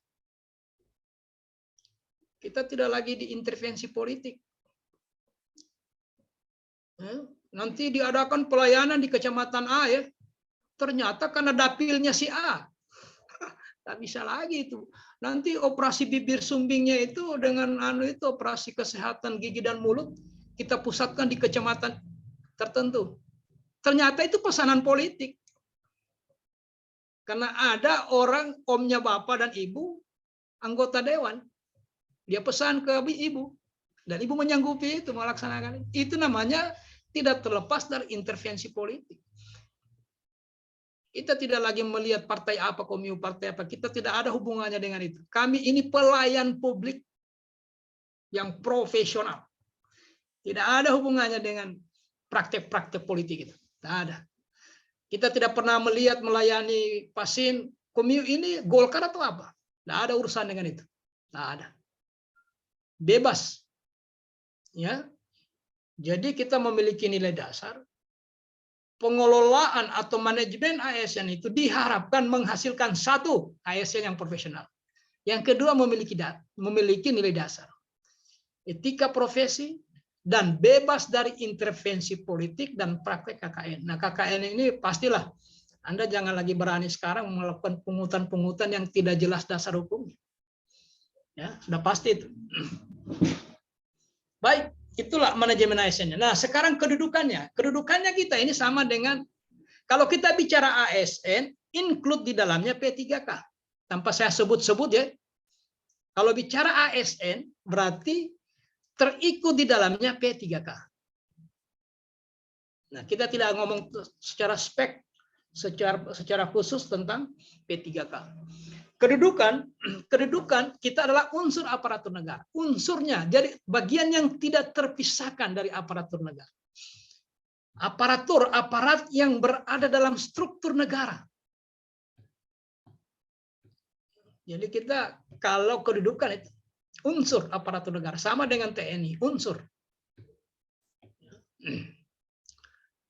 Kita tidak lagi diintervensi politik. Nanti diadakan pelayanan di kecamatan A ya. Ternyata karena dapilnya si A. Tak bisa lagi itu. Nanti operasi bibir sumbingnya itu dengan operasi kesehatan gigi dan mulut kita pusatkan di kecamatan tertentu. Ternyata itu pesanan politik. Karena ada orang omnya bapak dan ibu anggota dewan. Dia pesan ke ibu dan ibu menyanggupi itu melaksanakan. Itu namanya tidak terlepas dari intervensi politik. Kita tidak lagi melihat partai apa, komunitas partai apa. Kita tidak ada hubungannya dengan itu. Kami ini pelayan publik yang profesional. Tidak ada hubungannya dengan praktek-praktek politik itu. Tidak ada. Kita tidak pernah melihat melayani pasien Komiu ini Golkar atau apa. Tidak ada urusan dengan itu. Tidak ada. Bebas. Ya. Jadi kita memiliki nilai dasar. Pengelolaan atau manajemen ASN itu diharapkan menghasilkan satu ASN yang profesional. Yang kedua memiliki nilai dasar. Etika profesi dan bebas dari intervensi politik dan praktek KKN. Nah, KKN ini pastilah Anda jangan lagi berani sekarang melakukan pungutan-pungutan yang tidak jelas dasar hukumnya. Ya, sudah pasti itu. Baik, itulah manajemen ASN-nya. Nah, sekarang kedudukannya. Kedudukannya kita ini sama dengan kalau kita bicara ASN, include di dalamnya P3K. Tanpa saya sebut-sebut ya. Kalau bicara ASN berarti terikut di dalamnya P3K. Nah, kita tidak ngomong secara spek, secara khusus tentang P3K. Kedudukan kita adalah unsur aparatur negara. Unsurnya, jadi bagian yang tidak terpisahkan dari aparatur negara. Aparat yang berada dalam struktur negara. Jadi kita kalau kedudukan itu unsur aparatur negara sama dengan TNI, unsur.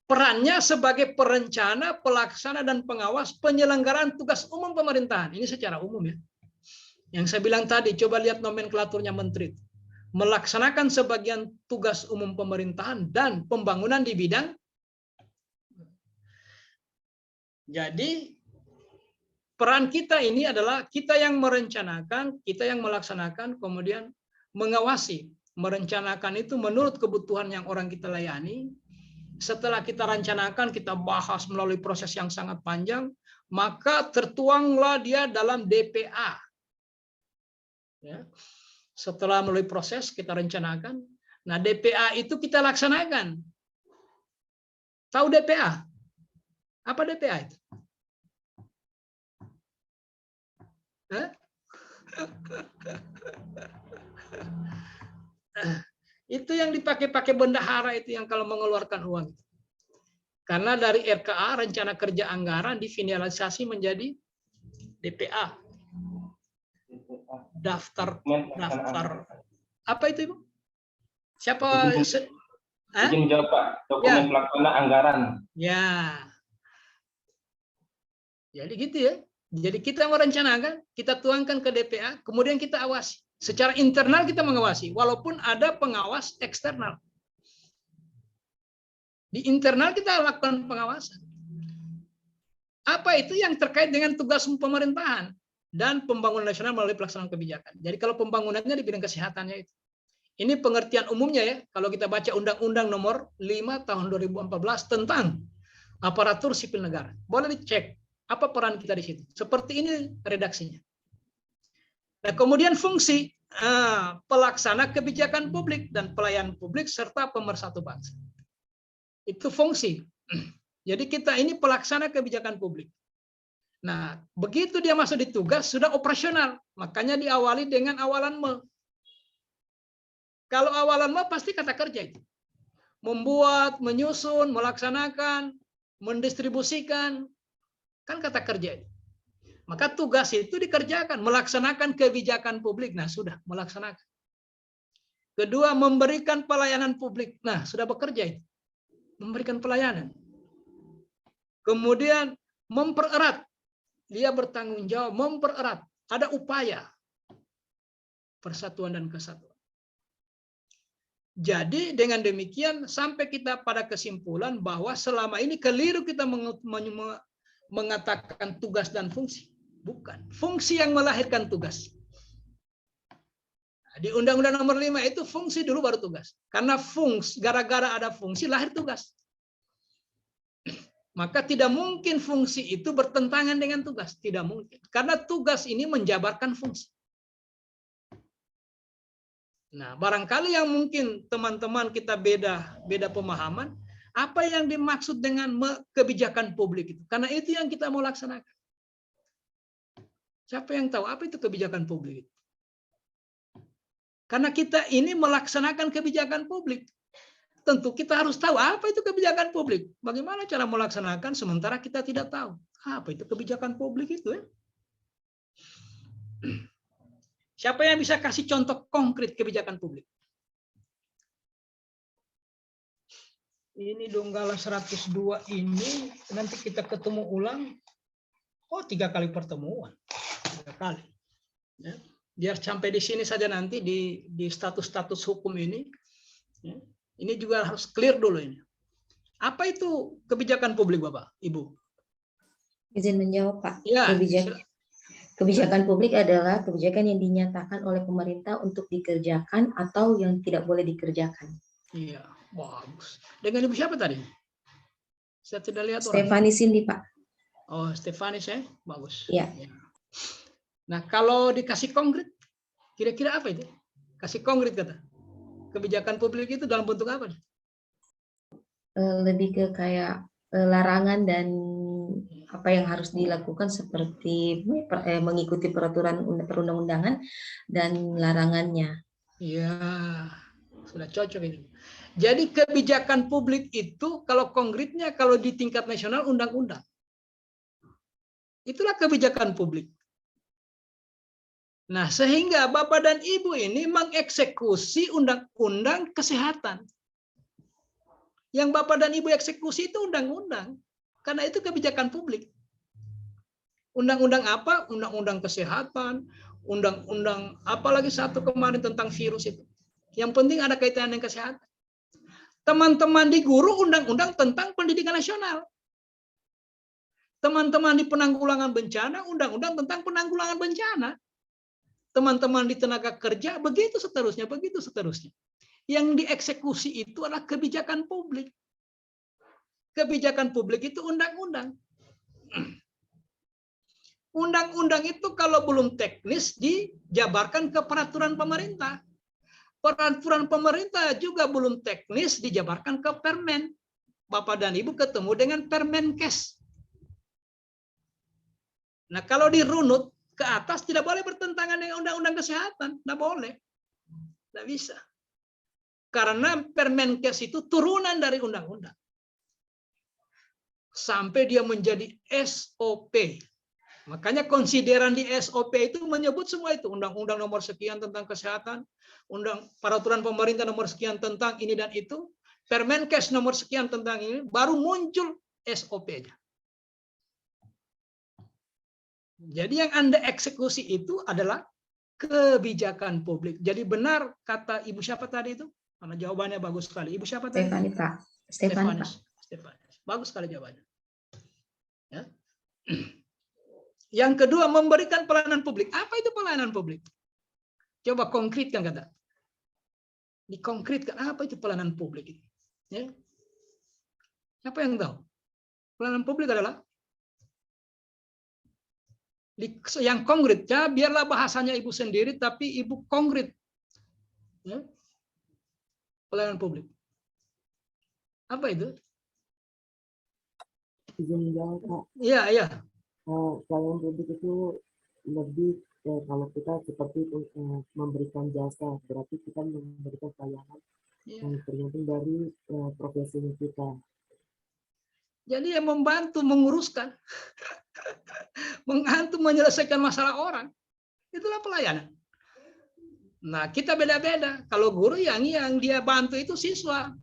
Perannya sebagai perencana, pelaksana dan pengawas penyelenggaraan tugas umum pemerintahan. Ini secara umum ya. Yang saya bilang tadi, coba lihat nomenklaturnya menteri. Melaksanakan sebagian tugas umum pemerintahan dan pembangunan di bidang. Jadi peran kita ini adalah kita yang merencanakan, kita yang melaksanakan, kemudian mengawasi. Merencanakan itu menurut kebutuhan yang orang kita layani. Setelah kita rencanakan, kita bahas melalui proses yang sangat panjang, maka tertuanglah dia dalam DPA. Ya. Setelah melalui proses, kita rencanakan. Nah, DPA itu kita laksanakan. Tahu DPA? Apa DPA itu? Itu yang dipakai bendahara itu yang kalau mengeluarkan uang. Karena dari RKA, rencana kerja anggaran, difinalisasi menjadi DPA. Daftar. Apa itu, Ibu? Siapa? Izin menjawab, Pak. Dokumen pelaksana anggaran. Ya. Jadi gitu ya. Jadi kita merencanakan, kita tuangkan ke DPA, kemudian kita awasi. Secara internal kita mengawasi, walaupun ada pengawas eksternal. Di internal kita lakukan pengawasan. Apa itu yang terkait dengan tugas pemerintahan dan pembangunan nasional melalui pelaksanaan kebijakan. Jadi kalau pembangunannya di bidang kesehatannya itu. Ini pengertian umumnya ya, kalau kita baca Undang-Undang Nomor 5 Tahun 2014 tentang aparatur sipil negara. Boleh dicek. Apa peran kita di situ? Seperti ini redaksinya. Nah, kemudian fungsi pelaksana kebijakan publik dan pelayan publik serta pemersatu bangsa. Itu fungsi. Jadi kita ini pelaksana kebijakan publik. Nah, begitu dia masuk di tugas sudah operasional. Makanya diawali dengan awalan me. Kalau awalan me pasti kata kerja itu. Membuat, menyusun, melaksanakan, mendistribusikan. Kan kata kerja itu. Maka tugas itu dikerjakan, melaksanakan kebijakan publik. Nah, sudah melaksanakan. Kedua, memberikan pelayanan publik. Nah, sudah bekerja itu. Memberikan pelayanan. Kemudian mempererat. Dia bertanggung jawab mempererat. Ada upaya persatuan dan kesatuan. Jadi dengan demikian sampai kita pada kesimpulan bahwa selama ini keliru kita mengatakan tugas dan fungsi. Bukan. Fungsi yang melahirkan tugas. Di Undang-Undang Nomor 5 itu fungsi dulu baru tugas. Karena fungsi, gara-gara ada fungsi lahir tugas. Maka tidak mungkin fungsi itu bertentangan dengan tugas. Tidak mungkin. Karena tugas ini menjabarkan fungsi. Nah, barangkali yang mungkin teman-teman kita beda pemahaman, apa yang dimaksud dengan kebijakan publik itu? Karena itu yang kita mau laksanakan. Siapa yang tahu apa itu kebijakan publik? Karena kita ini melaksanakan kebijakan publik. tentu kita harus tahu apa itu kebijakan publik. Bagaimana cara melaksanakan sementara kita tidak tahu. Apa itu kebijakan publik itu ya? Siapa yang bisa kasih contoh konkret kebijakan publik? Ini Donggala 102 ini nanti kita ketemu ulang. Oh, 3 kali pertemuan. 3 kali. Ya. Biar sampai di sini saja nanti di status-status hukum ini. Ya. Ini juga harus clear dulu ini. Apa itu kebijakan publik, Bapak, Ibu? Izin menjawab, Pak. Ya, Kebijakan publik adalah kebijakan yang dinyatakan oleh pemerintah untuk dikerjakan atau yang tidak boleh dikerjakan. iya, bagus. Dengan Ibu siapa tadi? Saya tidak lihat orang. Stefani Cindy, Pak. Oh, Stefanis ya, bagus. Iya. Ya. Nah, kalau dikasih konkret, kira-kira apa itu? Kasih konkret kata. Kebijakan publik itu dalam bentuk apa? Lebih ke kayak larangan dan apa yang harus dilakukan seperti mengikuti peraturan perundang-undangan dan larangannya. Iya, sudah cocok ini. Jadi kebijakan publik itu kalau konkretnya kalau di tingkat nasional undang-undang. Itulah kebijakan publik. Nah, sehingga Bapak dan Ibu ini mengeksekusi undang-undang kesehatan. Yang Bapak dan Ibu eksekusi itu undang-undang. Karena itu kebijakan publik. Undang-undang apa? Undang-undang kesehatan, undang-undang apalagi satu kemarin tentang virus itu. Yang penting ada kaitan dengan kesehatan. Teman-teman di guru undang-undang tentang pendidikan nasional. Teman-teman di penanggulangan bencana, undang-undang tentang penanggulangan bencana. Teman-teman di tenaga kerja, begitu seterusnya, begitu seterusnya. Yang dieksekusi itu adalah kebijakan publik. Kebijakan publik itu undang-undang. Undang-undang itu kalau belum teknis dijabarkan ke peraturan pemerintah. Peraturan pemerintah juga belum teknis dijabarkan ke Permen. Bapak dan Ibu ketemu dengan Permenkes. Nah, kalau dirunut ke atas tidak boleh bertentangan dengan undang-undang kesehatan, tidak boleh. Tidak bisa. Karena Permenkes itu turunan dari undang-undang. Sampai dia menjadi SOP. Makanya konsideran di SOP itu menyebut semua itu. Undang-undang nomor sekian tentang kesehatan, peraturan pemerintah nomor sekian tentang ini dan itu, Permenkes nomor sekian tentang ini, baru muncul SOP-nya. Jadi yang Anda eksekusi itu adalah kebijakan publik. Jadi benar kata Ibu siapa tadi itu? Karena jawabannya bagus sekali. Ibu siapa tadi? Stefani, Pak. Stefani, Pak. Stefanis. Bagus sekali jawabannya. Ya. Yang kedua, memberikan pelayanan publik. Apa itu pelayanan publik? Coba konkretkan kata. Dikonkretkan apa itu pelayanan publik itu? Ya. Siapa yang tahu? Pelayanan publik adalah yang konkret. Ya, biarlah bahasanya Ibu sendiri, tapi Ibu konkret. Ya. Pelayanan publik. Apa itu? Izin menjawab, Pak. Iya, iya. Pelayanan publik itu lebih kalau kita seperti memberikan jasa, berarti kita memberikan pelayanan yang tergantung dari profesinya kita. Jadi yang membantu menguruskan, membantu menyelesaikan masalah orang, itulah pelayanan. Nah, kita beda-beda. Kalau guru yang dia bantu itu siswa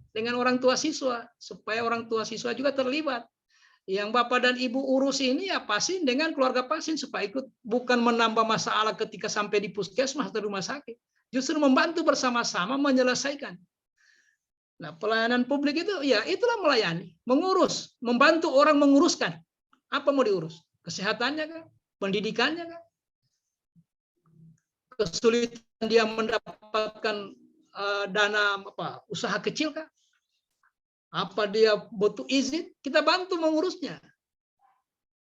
dengan orang tua siswa, supaya orang tua siswa juga terlibat. Yang Bapak dan Ibu urus ini ya pasien dengan keluarga pasien supaya ikut, bukan menambah masalah ketika sampai di puskesmas atau rumah sakit. Justru membantu bersama-sama menyelesaikan. Nah, pelayanan publik itu ya itulah melayani, mengurus, membantu orang menguruskan. Apa mau diurus? Kesehatannya kah? Pendidikannya kah? Kesulitan dia mendapatkan dana usaha kecil kah? Apa dia butuh izin? Kita bantu mengurusnya.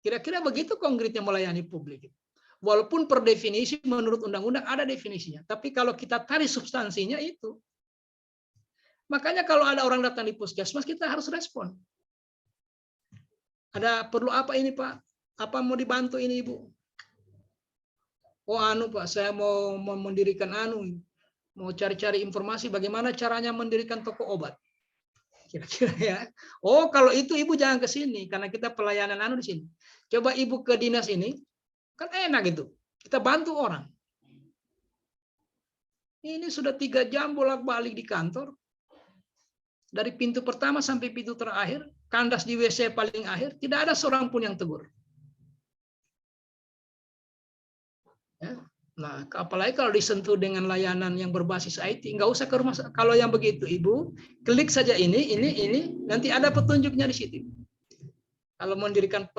Kira-kira begitu konkretnya melayani publik. Walaupun per definisi menurut undang-undang ada definisinya, tapi kalau kita tarik substansinya itu. Makanya kalau ada orang datang di puskesmas kita harus respon. Ada perlu apa ini, Pak? Apa mau dibantu ini, Ibu? Oh, Pak, saya mau mendirikan mau cari-cari informasi bagaimana caranya mendirikan toko obat. Kira-kira ya. Oh, kalau itu Ibu jangan ke sini karena kita pelayanan di sini. Coba Ibu ke dinas ini, kan enak gitu. Kita bantu orang. Ini sudah 3 jam bolak-balik di kantor. Dari pintu pertama sampai pintu terakhir, kandas di WC paling akhir, tidak ada seorang pun yang tegur. Ya. Nah, apalagi kalau disentuh dengan layanan yang berbasis IT, nggak usah ke rumah. Kalau yang begitu, Ibu, klik saja ini, nanti ada petunjuknya di situ. Kalau mendirikan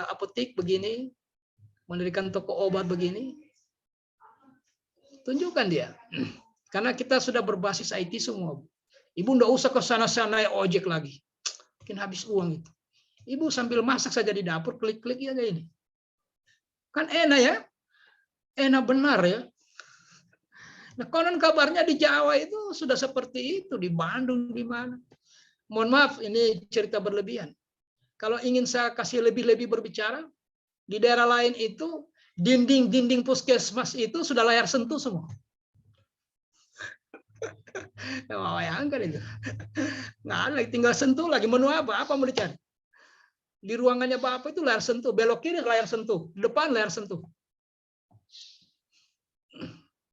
apotek begini, mendirikan toko obat begini, tunjukkan dia. Karena kita sudah berbasis IT semua. Ibu nggak usah ke sana-sana ojek lagi. Mungkin habis uang itu. Ibu sambil masak saja di dapur, klik-klik aja ini. Kan enak ya? Enak benar ya. Nah, konon kabarnya di Jawa itu sudah seperti itu, di Bandung di mana. Mohon maaf, ini cerita berlebihan. Kalau ingin saya kasih lebih-lebih berbicara, di daerah lain itu dinding-dinding puskesmas itu sudah layar sentuh semua. Bayangkan itu. Nggak ada lagi, tinggal sentuh lagi. Menu apa? Apa mau dicari? Di ruangannya Bapak itu layar sentuh, belok kiri layar sentuh, depan layar sentuh.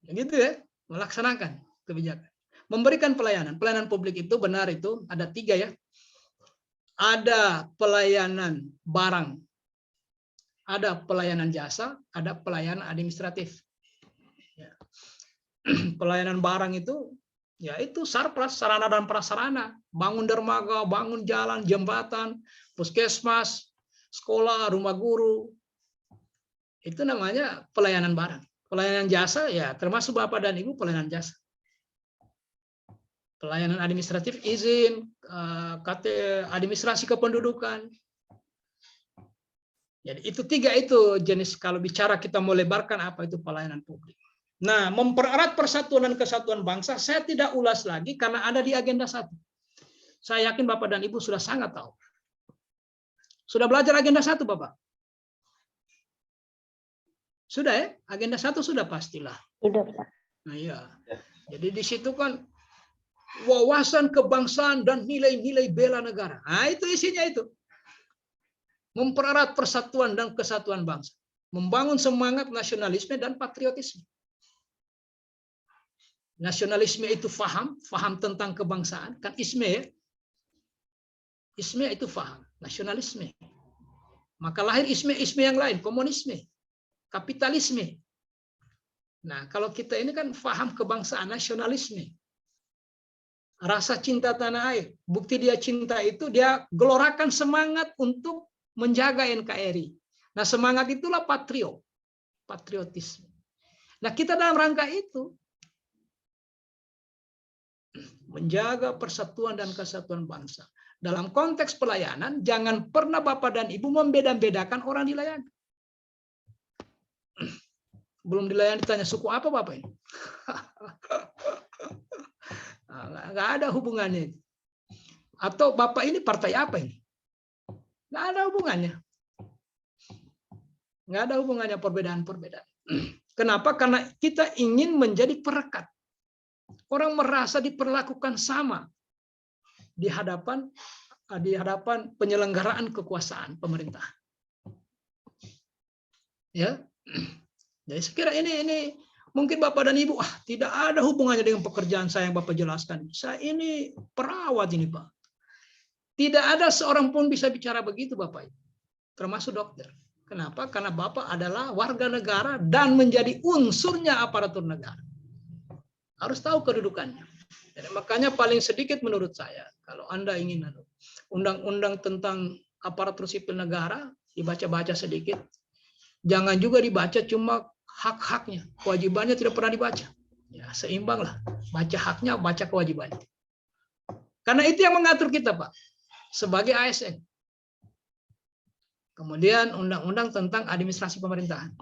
Gitu ya, melaksanakan kebijakan. Memberikan pelayanan. Pelayanan publik itu benar itu ada 3 ya. Ada pelayanan barang, ada pelayanan jasa, ada pelayanan administratif. Ya. Pelayanan barang itu, yaitu sarpras, sarana dan prasarana. Bangun dermaga, bangun jalan, jembatan, puskesmas, sekolah, rumah guru. Itu namanya pelayanan barang. Pelayanan jasa ya termasuk Bapak dan Ibu pelayanan jasa. Pelayanan administratif izin, administrasi kependudukan. Jadi itu 3 itu jenis kalau bicara kita mau lebarkan apa itu pelayanan publik. Nah, mempererat persatuan dan kesatuan bangsa saya tidak ulas lagi karena ada di agenda 1. Saya yakin Bapak dan Ibu sudah sangat tahu. Sudah belajar agenda 1 Bapak? Sudah ya? Agenda 1 sudah pastilah. Sudah, Pak. Nah iya. Jadi di situ kan wawasan kebangsaan dan nilai-nilai bela negara. Nah itu isinya itu. Mempererat persatuan dan kesatuan bangsa. Membangun semangat nasionalisme dan patriotisme. Nasionalisme itu faham tentang kebangsaan. Kan isme ya. Isme itu faham. Nasionalisme. Maka lahir isme-isme yang lain. Komunisme. Kapitalisme. Nah, kalau kita ini kan faham kebangsaan, nasionalisme. Rasa cinta tanah air. Bukti dia cinta itu, dia gelorakan semangat untuk menjaga NKRI. Nah, semangat itulah patriotisme. Nah, kita dalam rangka itu, menjaga persatuan dan kesatuan bangsa. Dalam konteks pelayanan, jangan pernah Bapak dan Ibu membeda-bedakan orang dilayani. Belum dilayani ditanya suku apa Bapak ini? Nggak ada hubungannya. Atau Bapak ini partai apa ini? Nggak ada hubungannya. Nggak ada hubungannya perbedaan-perbedaan. Kenapa? Karena kita ingin menjadi perekat. Orang merasa diperlakukan sama di hadapan penyelenggaraan kekuasaan pemerintah. Ya. Jadi sekira ini mungkin Bapak dan Ibu tidak ada hubungannya dengan pekerjaan saya yang Bapak jelaskan. Saya ini perawat ini Pak. Tidak ada seorang pun bisa bicara begitu Bapak, termasuk dokter. Kenapa? Karena Bapak adalah warga negara dan menjadi unsurnya aparatur negara. Harus tahu kedudukannya. Jadi makanya paling sedikit menurut saya, kalau Anda ingin undang-undang tentang aparatur sipil negara dibaca-baca sedikit. Jangan juga dibaca cuma hak-haknya, kewajibannya tidak pernah dibaca. Ya, seimbanglah. Baca haknya, baca kewajibannya. Karena itu yang mengatur kita, Pak, sebagai ASN. Kemudian undang-undang tentang administrasi pemerintahan.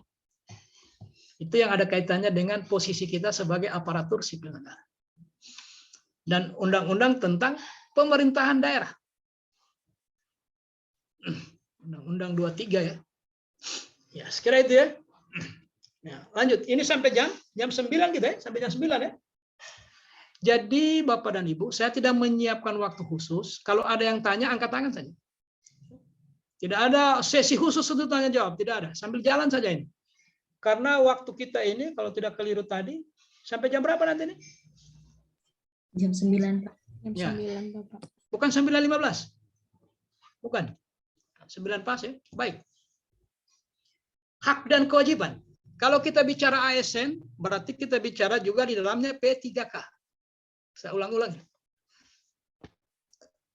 Itu yang ada kaitannya dengan posisi kita sebagai aparatur sipil negara. Dan undang-undang tentang pemerintahan daerah. Undang-undang 23 ya. Ya, sekira itu ya. Nah, lanjut. Ini sampai jam 9 kita ya, sampai jam 9 ya. Jadi Bapak dan Ibu, saya tidak menyiapkan waktu khusus. Kalau ada yang tanya, angkat tangan saja. Tidak ada sesi khusus untuk tanya jawab, tidak ada. Sambil jalan saja ini. Karena waktu kita ini, kalau tidak keliru tadi, sampai jam berapa nanti ini? Jam 9, Pak. Jam Ya. 9, Bapak. Bukan 9.15. Bukan. 9 pas ya. Baik. Hak dan kewajiban. Kalau kita bicara ASN, berarti kita bicara juga di dalamnya P3K. Saya ulang-ulang.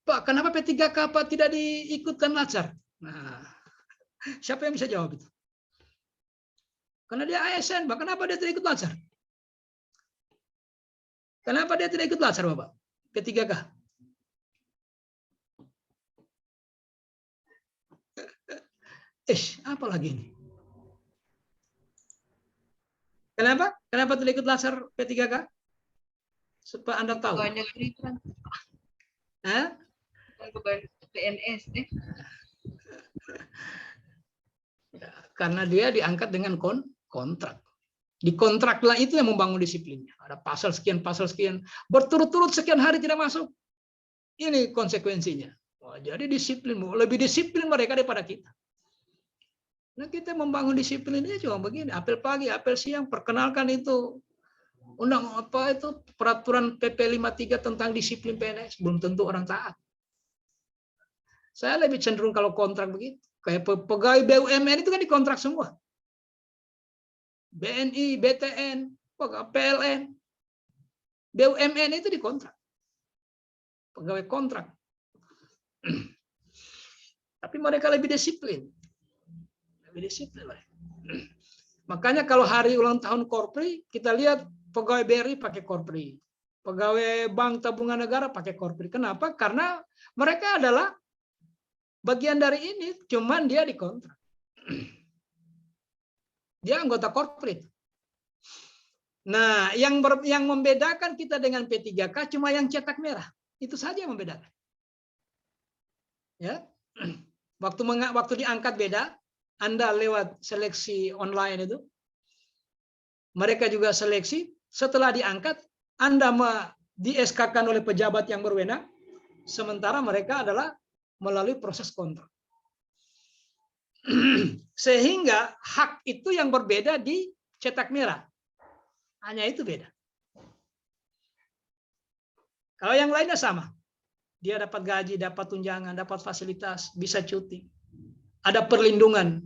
Pak, kenapa P3K Pak tidak diikutkan Latsar? Nah, siapa yang bisa jawab itu? Karena dia ASN, Pak. Kenapa dia tidak ikut Latsar? Kenapa dia tidak ikut Latsar, Bapak? P3K. Apa lagi ini? Kenapa? Kenapa tidak ikut Latsar P3K? Supaya Anda tahu. Pegawai negeri kan. Hah? Pegawai PNS deh. Karena dia diangkat dengan kontrak. Di kontraklah itu yang membangun disiplinnya. Ada pasal sekian, berturut-turut sekian hari tidak masuk. Ini konsekuensinya. Jadi disiplin, lebih disiplin mereka daripada kita. Nah, kita membangun disiplin ini cuma begini, apel pagi, apel siang, perkenalkan itu peraturan PP 53 tentang disiplin PNS, belum tentu orang taat. Saya lebih cenderung kalau kontrak begitu. Kayak pegawai BUMN itu kan dikontrak semua. BNI, BTN, PLN, BUMN itu dikontrak. Pegawai kontrak. Tapi mereka lebih disiplin. Lebih disiplin. Makanya kalau hari ulang tahun Korpri, kita lihat pegawai BRI pakai Korpri. Pegawai Bank Tabungan Negara pakai Korpri. Kenapa? Karena mereka adalah bagian dari ini, cuman dia dikontrak. Dia anggota corporate. Nah, yang membedakan kita dengan P3K cuma yang cetak merah. Itu saja yang membedakan. Ya. Waktu diangkat beda, Anda lewat seleksi online itu. Mereka juga seleksi, setelah diangkat, Anda di-SK-kan oleh pejabat yang berwenang, sementara mereka adalah melalui proses kontrak. Sehingga hak itu yang berbeda di cetak merah. Hanya itu beda. Kalau yang lainnya sama. Dia dapat gaji, dapat tunjangan, dapat fasilitas, bisa cuti. Ada perlindungan,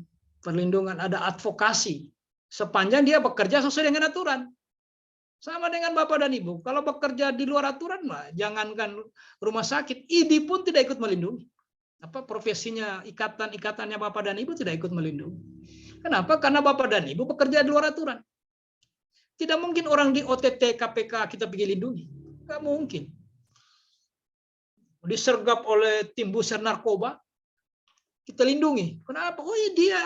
ada advokasi. Sepanjang dia bekerja sesuai dengan aturan. Sama dengan Bapak dan Ibu. Kalau bekerja di luar aturan, jangankan rumah sakit, ID pun tidak ikut melindungi. Profesinya, ikatannya Bapak dan Ibu tidak ikut melindungi. Kenapa? Karena Bapak dan Ibu bekerja di luar aturan. Tidak mungkin orang di OTT KPK kita pergi lindungi. Nggak mungkin. Disergap oleh tim buser narkoba, kita lindungi. Kenapa? Oh iya, dia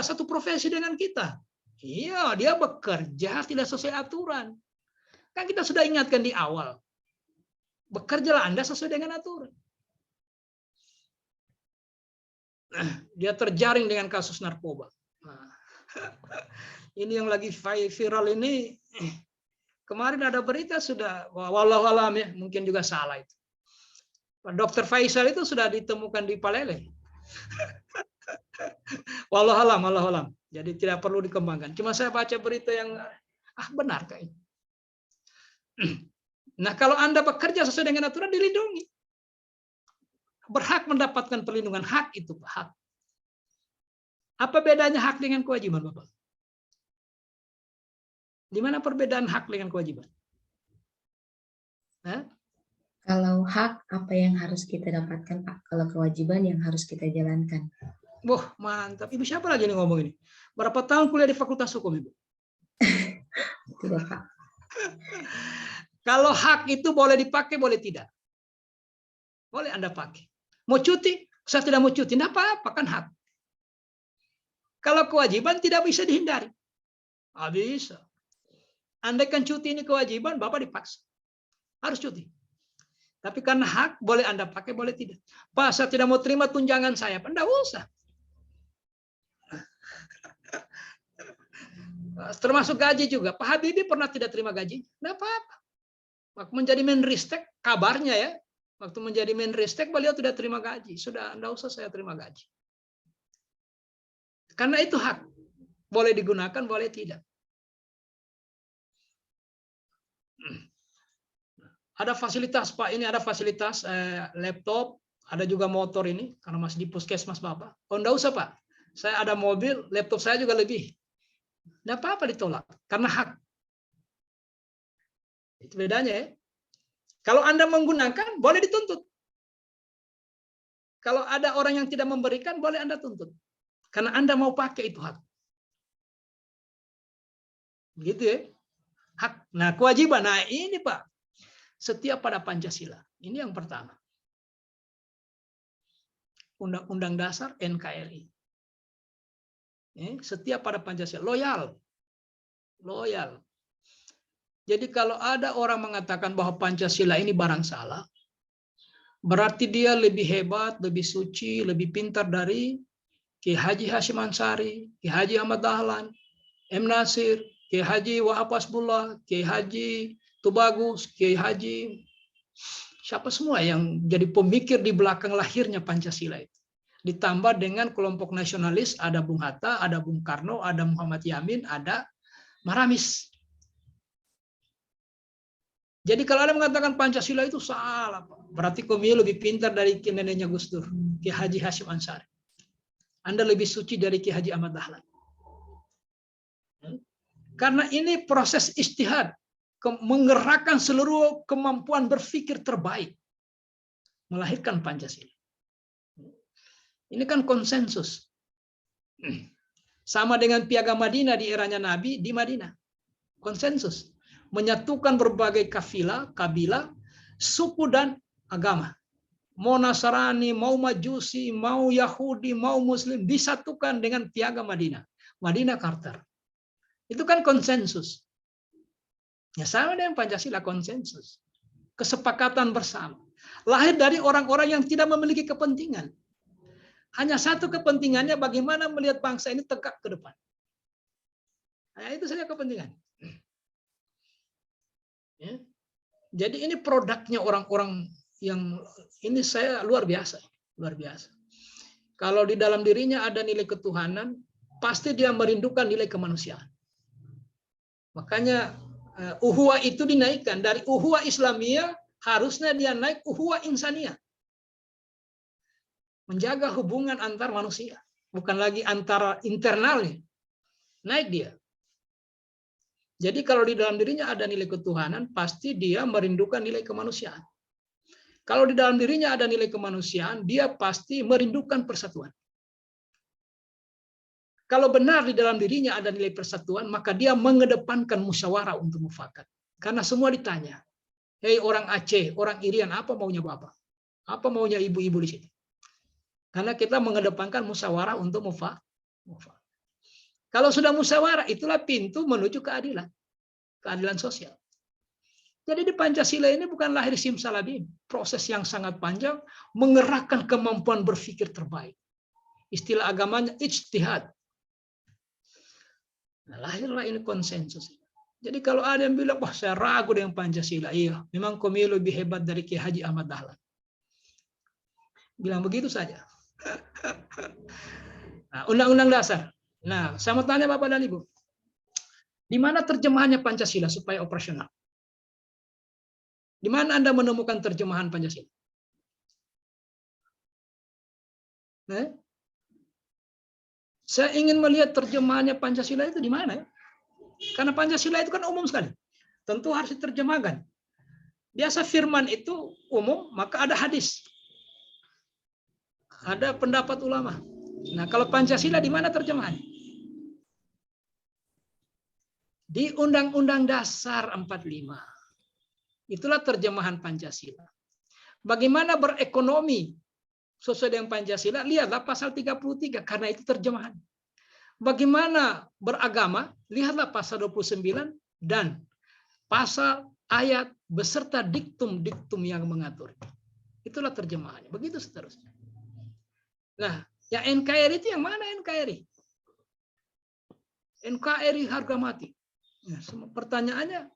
satu profesi dengan kita. Iya, dia bekerja tidak sesuai aturan. Kan kita sudah ingatkan di awal. Bekerjalah Anda sesuai dengan aturan. Dia terjaring dengan kasus narkoba. Nah, ini yang lagi viral ini. Kemarin ada berita sudah, wallahu alam ya, mungkin juga salah itu. Dr. Faisal itu sudah ditemukan di Palele. Wallahu alam. Jadi tidak perlu dikembangkan. Cuma saya baca berita yang benar kayaknya. Nah, kalau Anda bekerja sesuai dengan aturan, dilindungi. Berhak mendapatkan perlindungan. Hak itu hak. Apa bedanya hak dengan kewajiban, Bapak? Di mana perbedaan hak dengan kewajiban? Hah? Kalau hak, apa yang harus kita dapatkan, Pak? Kalau kewajiban yang harus kita jalankan. Wah, mantap. Ibu siapa lagi nih ngomong ini? Berapa tahun kuliah di Fakultas Hukum, Ibu? Tidak, Pak. Kalau hak itu boleh dipakai, boleh tidak. Boleh Anda pakai. Mau cuti? Saya tidak mau cuti. Tidak apa-apa, kan hak. Kalau kewajiban tidak bisa dihindari. Bisa. Andaikan cuti ini kewajiban, Bapak dipaksa. Harus cuti. Tapi karena hak, boleh Anda pakai, boleh tidak. Pak, saya tidak mau terima tunjangan saya. Tidak usah. Termasuk gaji juga. Pak Habibie pernah tidak terima gaji? Tidak apa-apa. Waktu menjadi Menristek, kabarnya ya, waktu menjadi Menristek beliau tidak terima gaji. Sudah, enggak usah saya terima gaji. Karena itu hak. Boleh digunakan, boleh tidak. Ada fasilitas Pak, ini ada fasilitas laptop, ada juga motor ini, karena masih di puskesmas Bapak. Oh enggak usah Pak, saya ada mobil, laptop saya juga lebih. Enggak apa-apa ditolak, karena hak. Itu bedanya ya. Kalau Anda menggunakan, boleh dituntut. Kalau ada orang yang tidak memberikan, boleh Anda tuntut. Karena Anda mau pakai itu hak. Gitu ya. Hak. Nah, kewajiban. Nah, ini Pak. Setiap pada Pancasila. Ini yang pertama. Undang-Undang Dasar NKRI. Setiap pada Pancasila. Loyal. Loyal. Jadi kalau ada orang mengatakan bahwa Pancasila ini barang salah, berarti dia lebih hebat, lebih suci, lebih pintar dari Ki Haji Hashim Ansari, Ki Haji Ahmad Dahlan, M. Nasir, Ki Haji Wahab Hasbullah, Ki Haji Tubagus, Ki Haji, siapa semua yang jadi pemikir di belakang lahirnya Pancasila itu. Ditambah dengan kelompok nasionalis, ada Bung Hatta, ada Bung Karno, ada Muhammad Yamin, ada Maramis. Jadi kalau ada mengatakan Pancasila itu salah, berarti kami lebih pintar dari neneknya Gus Dur, Ki Haji Hashim Ansari. Anda lebih suci dari Ki Haji Ahmad Dahlan. Karena ini proses ijtihad, menggerakkan seluruh kemampuan berpikir terbaik, melahirkan Pancasila. Ini kan konsensus. Sama dengan Piagam Madinah di eranya Nabi di Madinah. Konsensus. Menyatukan berbagai kabilah, suku dan agama. Mau Nasrani, mau Majusi, mau Yahudi, mau Muslim disatukan dengan Piagam Madinah. Madinah Carter. Itu kan konsensus. Ya sama dengan Pancasila, konsensus. Kesepakatan bersama. Lahir dari orang-orang yang tidak memiliki kepentingan. Hanya satu kepentingannya bagaimana melihat bangsa ini tegak ke depan. Nah, itu saja kepentingan. Ya. Jadi ini produknya orang-orang yang ini saya luar biasa. Kalau di dalam dirinya ada nilai ketuhanan, pasti dia merindukan nilai kemanusiaan. Makanya uhuwah itu dinaikkan dari uhuwah Islamiyah, harusnya dia naik uhuwah insaniyah. Menjaga hubungan antar manusia, bukan lagi antara internalnya. Naik dia. Jadi kalau di dalam dirinya ada nilai ketuhanan, pasti dia merindukan nilai kemanusiaan. Kalau di dalam dirinya ada nilai kemanusiaan, dia pasti merindukan persatuan. Kalau benar di dalam dirinya ada nilai persatuan, maka dia mengedepankan musyawarah untuk mufakat. Karena semua ditanya, hei orang Aceh, orang Irian, apa maunya Bapak? Apa maunya ibu-ibu di sini? Karena kita mengedepankan musyawarah untuk mufakat. Kalau sudah musyawarah, itulah pintu menuju keadilan. Keadilan sosial. Jadi di Pancasila ini bukan lahir simsalabim. Proses yang sangat panjang, mengerahkan kemampuan berpikir terbaik. Istilah agamanya ijtihad. Nah, lahirlah ini konsensus. Jadi kalau ada yang bilang, wah saya ragu dengan Pancasila. Iya, memang kami lebih hebat dari Ki Haji Ahmad Dahlan. Bilang begitu saja. Nah, Undang-Undang Dasar. Nah, saya mau tanya Bapak dan Ibu, di mana terjemahannya Pancasila supaya operasional? Di mana Anda menemukan terjemahan Pancasila? Saya ingin melihat terjemahannya Pancasila itu di mana? Karena Pancasila itu kan umum sekali. Tentu harus diterjemahkan. Biasa firman itu umum, maka ada hadis. Ada pendapat ulama. Nah, kalau Pancasila di mana terjemahannya? Di Undang-Undang Dasar 45. Itulah terjemahan Pancasila. Bagaimana berekonomi sesuai dengan Pancasila? Lihatlah pasal 33, karena itu terjemahan. Bagaimana beragama? Lihatlah pasal 29 dan pasal ayat beserta diktum-diktum yang mengatur. Itulah terjemahannya. Begitu seterusnya. Nah, yang NKRI itu yang mana NKRI? NKRI harga mati. Nah, pertanyaannya,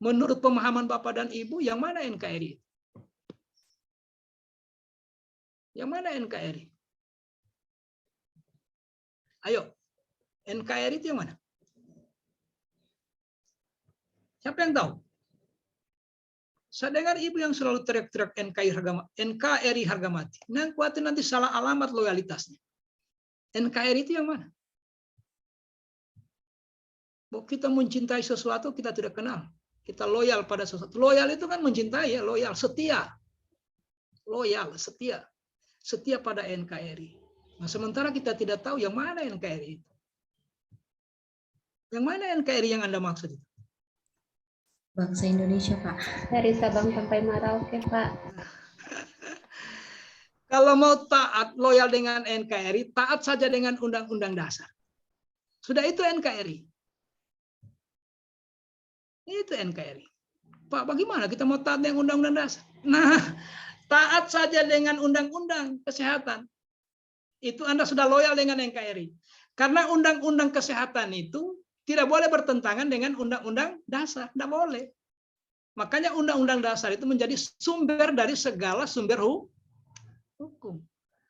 Menurut pemahaman Bapak dan Ibu, yang mana NKRI? Yang mana NKRI? Ayo, NKRI itu yang mana? Siapa yang tahu? Saya dengar ibu yang selalu teriak-teriak NKRI harga mati. Nah, khawatir nanti salah alamat loyalitasnya. NKRI itu yang mana? Bahwa kita mencintai sesuatu kita tidak kenal. Kita loyal pada sesuatu. Loyal itu kan mencintai ya, loyal, setia. Loyal, setia. Setia pada NKRI. Nah, sementara kita tidak tahu yang mana NKRI itu. Yang mana NKRI yang Anda maksud itu? Bangsa Indonesia, Pak. Dari Sabang sampai Merauke, Pak. Kalau mau taat, loyal dengan NKRI, taat saja dengan Undang-Undang Dasar. Sudah itu NKRI. Itu NKRI. Pak, bagaimana kita mau taat dengan Undang-Undang Dasar? Nah, taat saja dengan Undang-Undang Kesehatan. Itu Anda sudah loyal dengan NKRI. Karena Undang-Undang Kesehatan itu tidak boleh bertentangan dengan Undang-Undang Dasar. Tidak boleh. Makanya Undang-Undang Dasar itu menjadi sumber dari segala sumber hukum.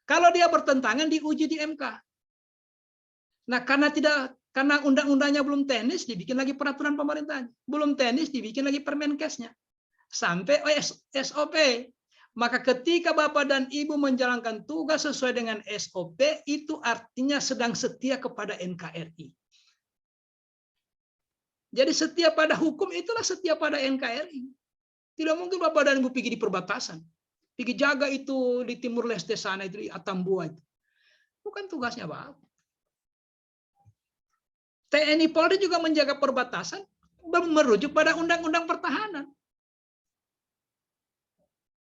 Kalau dia bertentangan, diuji di MK. Nah, karena undang-undangnya belum teknis, dibikin lagi peraturan pemerintah. Belum teknis, dibikin lagi Permenkesnya. Sampai SOP. Maka ketika Bapak dan Ibu menjalankan tugas sesuai dengan SOP, itu artinya sedang setia kepada NKRI. Jadi setia pada hukum itulah setia pada NKRI. Tidak mungkin Bapak dan Ibu pergi di perbatasan. Pergi jaga itu di Timur Leste sana, itu di Atambua itu. Bukan tugasnya Bapak. TNI Polri juga menjaga perbatasan, merujuk pada Undang-Undang Pertahanan.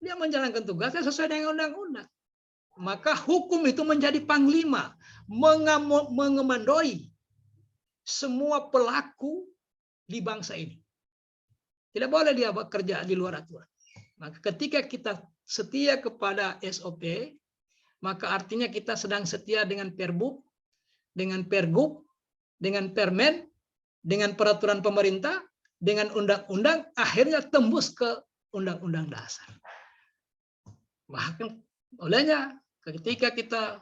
Dia menjalankan tugasnya sesuai dengan undang-undang. Maka hukum itu menjadi panglima, mengemandoi semua pelaku di bangsa ini. Tidak boleh dia bekerja di luar aturan. Maka ketika kita setia kepada SOP, maka artinya kita sedang setia dengan Perbuk, dengan Pergub, dengan Permen, dengan peraturan pemerintah, dengan undang-undang, akhirnya tembus ke Undang-Undang Dasar. Bahkan olehnya ketika kita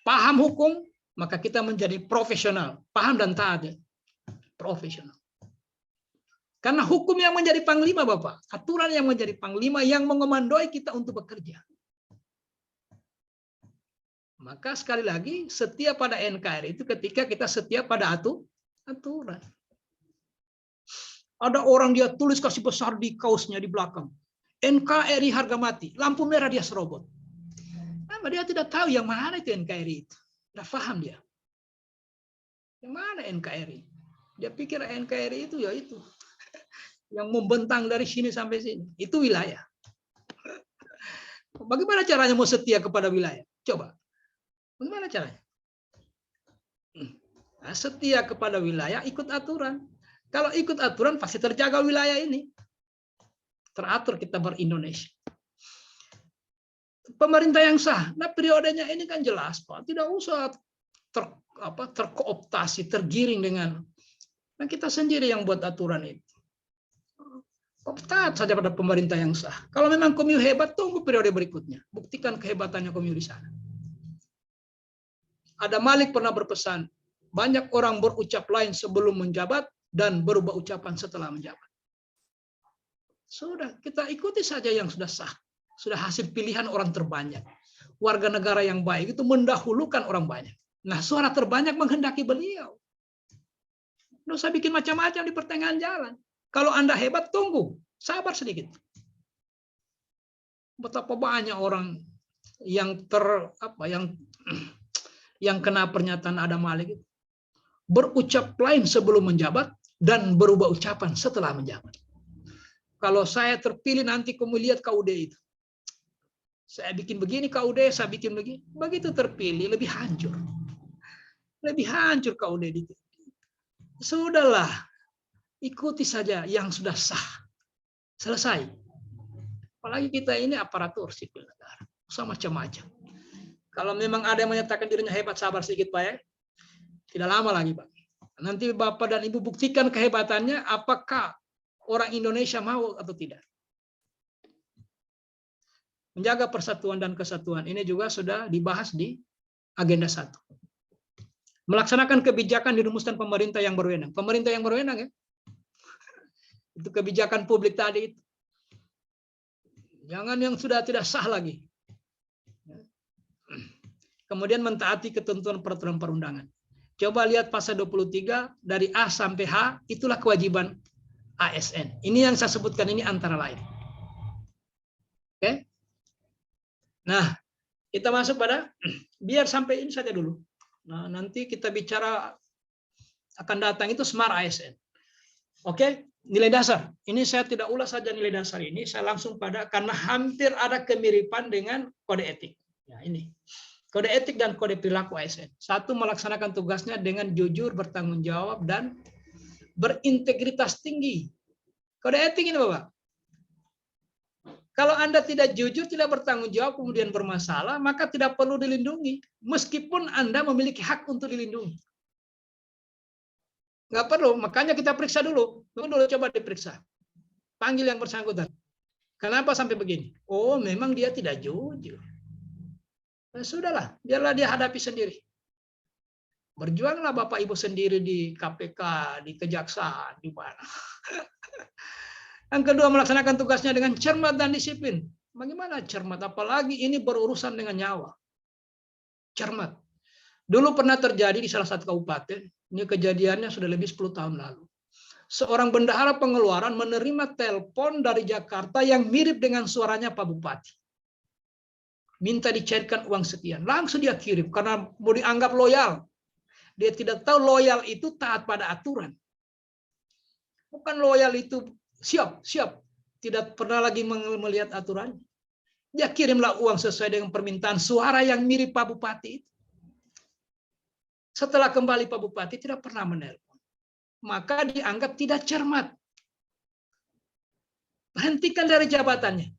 paham hukum, maka kita menjadi profesional, paham dan taat, profesional. Karena hukum yang menjadi panglima, Bapak, aturan yang menjadi panglima yang mengomandoi kita untuk bekerja. Maka sekali lagi setia pada NKRI itu ketika kita setia pada aturan. Ada orang dia tulis kasih besar di kaosnya di belakang. NKRI harga mati, lampu merah dia serobot. Nah, dia tidak tahu yang mana itu NKRI itu. Tidak paham dia. Yang mana NKRI? Dia pikir NKRI itu ya itu. Yang membentang dari sini sampai sini. Itu wilayah. Bagaimana caranya mau setia kepada wilayah? Coba. Bagaimana caranya? Nah, setia kepada wilayah, ikut aturan. Kalau ikut aturan, pasti terjaga wilayah ini. Teratur kita ber-Indonesia. Pemerintah yang sah. Nah, periodenya ini kan jelas, Pak. Tidak usah terkooptasi, tergiring dengan. Nah, kita sendiri yang buat aturan itu. Taat saja pada pemerintah yang sah. Kalau memang Komiu hebat, tunggu periode berikutnya. Buktikan kehebatannya Komiu di sana. Ada Malik pernah berpesan, banyak orang berucap lain sebelum menjabat dan berubah ucapan setelah menjabat. Sudah, kita ikuti saja yang sudah sah. Sudah hasil pilihan orang terbanyak. Warga negara yang baik itu mendahulukan orang banyak. Nah, suara terbanyak menghendaki beliau. Nggak usah bikin macam-macam di pertengahan jalan. Kalau Anda hebat, tunggu. Sabar sedikit. Betapa banyak orang yang kena pernyataan Adam Malik itu. Berucap lain sebelum menjabat dan berubah ucapan setelah menjabat. Kalau saya terpilih nanti kamu lihat KUD itu. Saya bikin begini KUD, saya bikin begini. Begitu terpilih lebih hancur. Lebih hancur KUD itu. Sudahlah. Ikuti saja yang sudah sah. Selesai. Apalagi kita ini aparatur sipil negara. Usah macam-macam. Kalau memang ada yang menyatakan dirinya hebat, sabar sedikit Pak ya. Tidak lama lagi Pak. Nanti Bapak dan Ibu buktikan kehebatannya apakah orang Indonesia mau atau tidak. Menjaga persatuan dan kesatuan ini juga sudah dibahas di agenda 1. Melaksanakan kebijakan dirumuskan pemerintah yang berwenang. Pemerintah yang berwenang ya. Itu kebijakan publik tadi itu. Jangan yang sudah tidak sah lagi. Kemudian mentaati ketentuan peraturan perundangan. Coba lihat pasal 23 dari A sampai H, itulah kewajiban ASN. Ini yang saya sebutkan ini antara lain. Oke. Nah, kita masuk pada biar sampai ini saja dulu. Nah, nanti kita bicara akan datang itu Smart ASN. Oke, nilai dasar. Ini saya tidak ulas saja nilai dasar ini, saya langsung pada karena hampir ada kemiripan dengan kode etik. Ya, ini. Kode etik dan kode perilaku ASN. 1, melaksanakan tugasnya dengan jujur, bertanggung jawab, dan berintegritas tinggi. Kode etik ini, Bapak. Kalau Anda tidak jujur, tidak bertanggung jawab, kemudian bermasalah, maka tidak perlu dilindungi. Meskipun Anda memiliki hak untuk dilindungi. Nggak perlu, makanya kita periksa dulu. Tunggu dulu, coba diperiksa. Panggil yang bersangkutan. Kenapa sampai begini? Oh, memang dia tidak jujur. Nah, sudahlah, biarlah dia hadapi sendiri. Berjuanglah Bapak Ibu sendiri di KPK, di Kejaksaan, di mana. Yang kedua, melaksanakan tugasnya dengan cermat dan disiplin. Bagaimana cermat? Apalagi ini berurusan dengan nyawa. Cermat. Dulu pernah terjadi di salah satu kabupaten, ini kejadiannya sudah lebih 10 tahun lalu. Seorang bendahara pengeluaran menerima telepon dari Jakarta yang mirip dengan suaranya Pak Bupati. Minta dicairkan uang sekian. Langsung dia kirim karena mau dianggap loyal. Dia tidak tahu loyal itu taat pada aturan. Bukan loyal itu siap, tidak pernah lagi melihat aturan. Dia kirimlah uang sesuai dengan permintaan suara yang mirip Pak Bupati. Setelah kembali Pak Bupati tidak pernah menelpon. Maka dianggap tidak cermat. Hentikan dari jabatannya.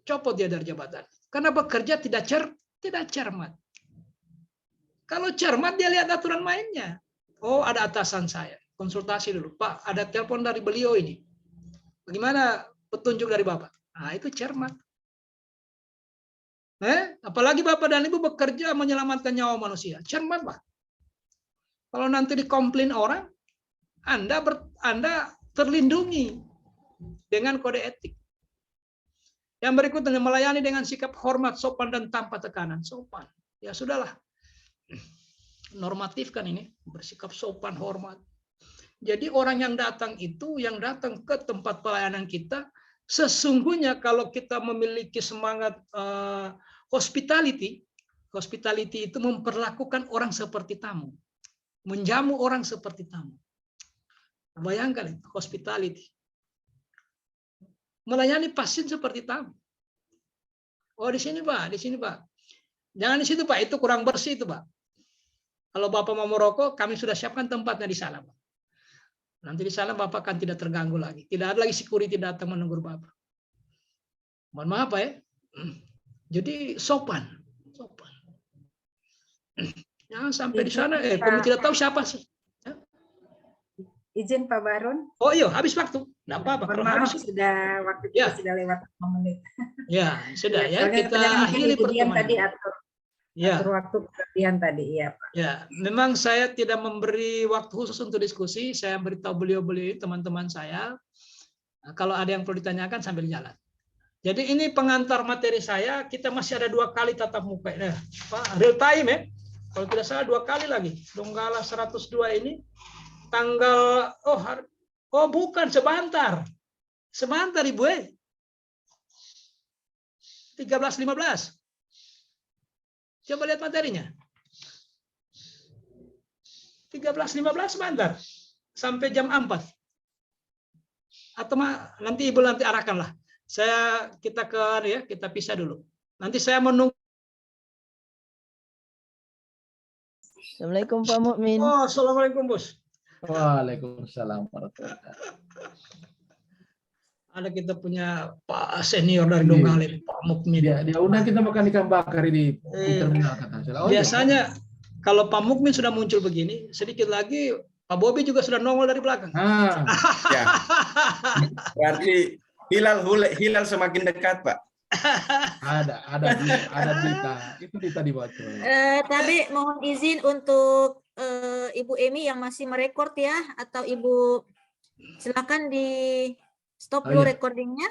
Copot dia dari jabatan. Karena bekerja tidak cermat. Kalau cermat dia lihat aturan mainnya. Oh, ada atasan saya. Konsultasi dulu. Pak, ada telepon dari beliau ini. Bagaimana petunjuk dari Bapak? Nah, itu cermat. Apalagi Bapak dan Ibu bekerja menyelamatkan nyawa manusia. Cermat, Pak. Kalau nanti dikomplain orang, Anda terlindungi dengan kode etik. Yang berikutnya, melayani dengan sikap hormat, sopan, dan tanpa tekanan. Sopan. Ya sudahlah. Normatif kan ini. Bersikap sopan, hormat. Jadi orang yang datang itu, yang datang ke tempat pelayanan kita, sesungguhnya kalau kita memiliki semangat hospitality itu memperlakukan orang seperti tamu. Menjamu orang seperti tamu. Bayangkan itu, hospitality. Melayani pasien seperti tamu. Oh, di sini Pak, di sini Pak. Jangan di situ Pak, itu kurang bersih itu Pak. Kalau Bapak mau merokok, kami sudah siapkan tempatnya di sana Pak. Nanti di sana Bapak kan tidak terganggu lagi. Tidak ada lagi security datang menegur Bapak. Mohon maaf Pak ya. Jadi sopan. Jangan sampai di sana, kami tidak tahu siapa sih. Izin Pak Barun. Oh iya, habis waktu. Tidak apa-apa. Mohon maaf, sudah waktu kita sudah lewat 5 menit. Ya, sudah ya. Soalnya Kita akhiri pertemuan. Tadi atur waktu kelebihan tadi, iya Pak. Ya, memang saya tidak memberi waktu khusus untuk diskusi. Saya beritahu beliau-beliau teman-teman saya. Nah, kalau ada yang perlu ditanyakan sambil jalan. Jadi ini pengantar materi saya. Kita masih ada 2 kali tatap muka. Nah, Pak, real time ya. Kalau tidak salah 2 kali lagi. Donggala 102 ini tanggal bukan sebentar Ibu 13.15. Coba lihat materinya. 13.15 sebentar sampai jam 4. Atau nanti Ibu arahkanlah. Kita pisah dulu. Nanti saya menunggu. Assalamualaikum Pak Mukmin. Oh, assalamualaikum Bos. Waalaikumsalam warahmatullahi wabarakatuh. Ada kita punya Pak senior dari Donggala, Pak Mukmin. Dia undang kita makan ikan bakar di terminal kata. Biasanya kalau Pak Mukmin sudah muncul begini, sedikit lagi Pak Bobi juga sudah nongol dari belakang. Ya. Berarti hilal semakin dekat, Pak. Ada Dita. Itu Dita di bawah. Tadi mohon izin untuk Ibu Emi yang masih merekord ya, atau Ibu silakan di stop dulu recordingnya.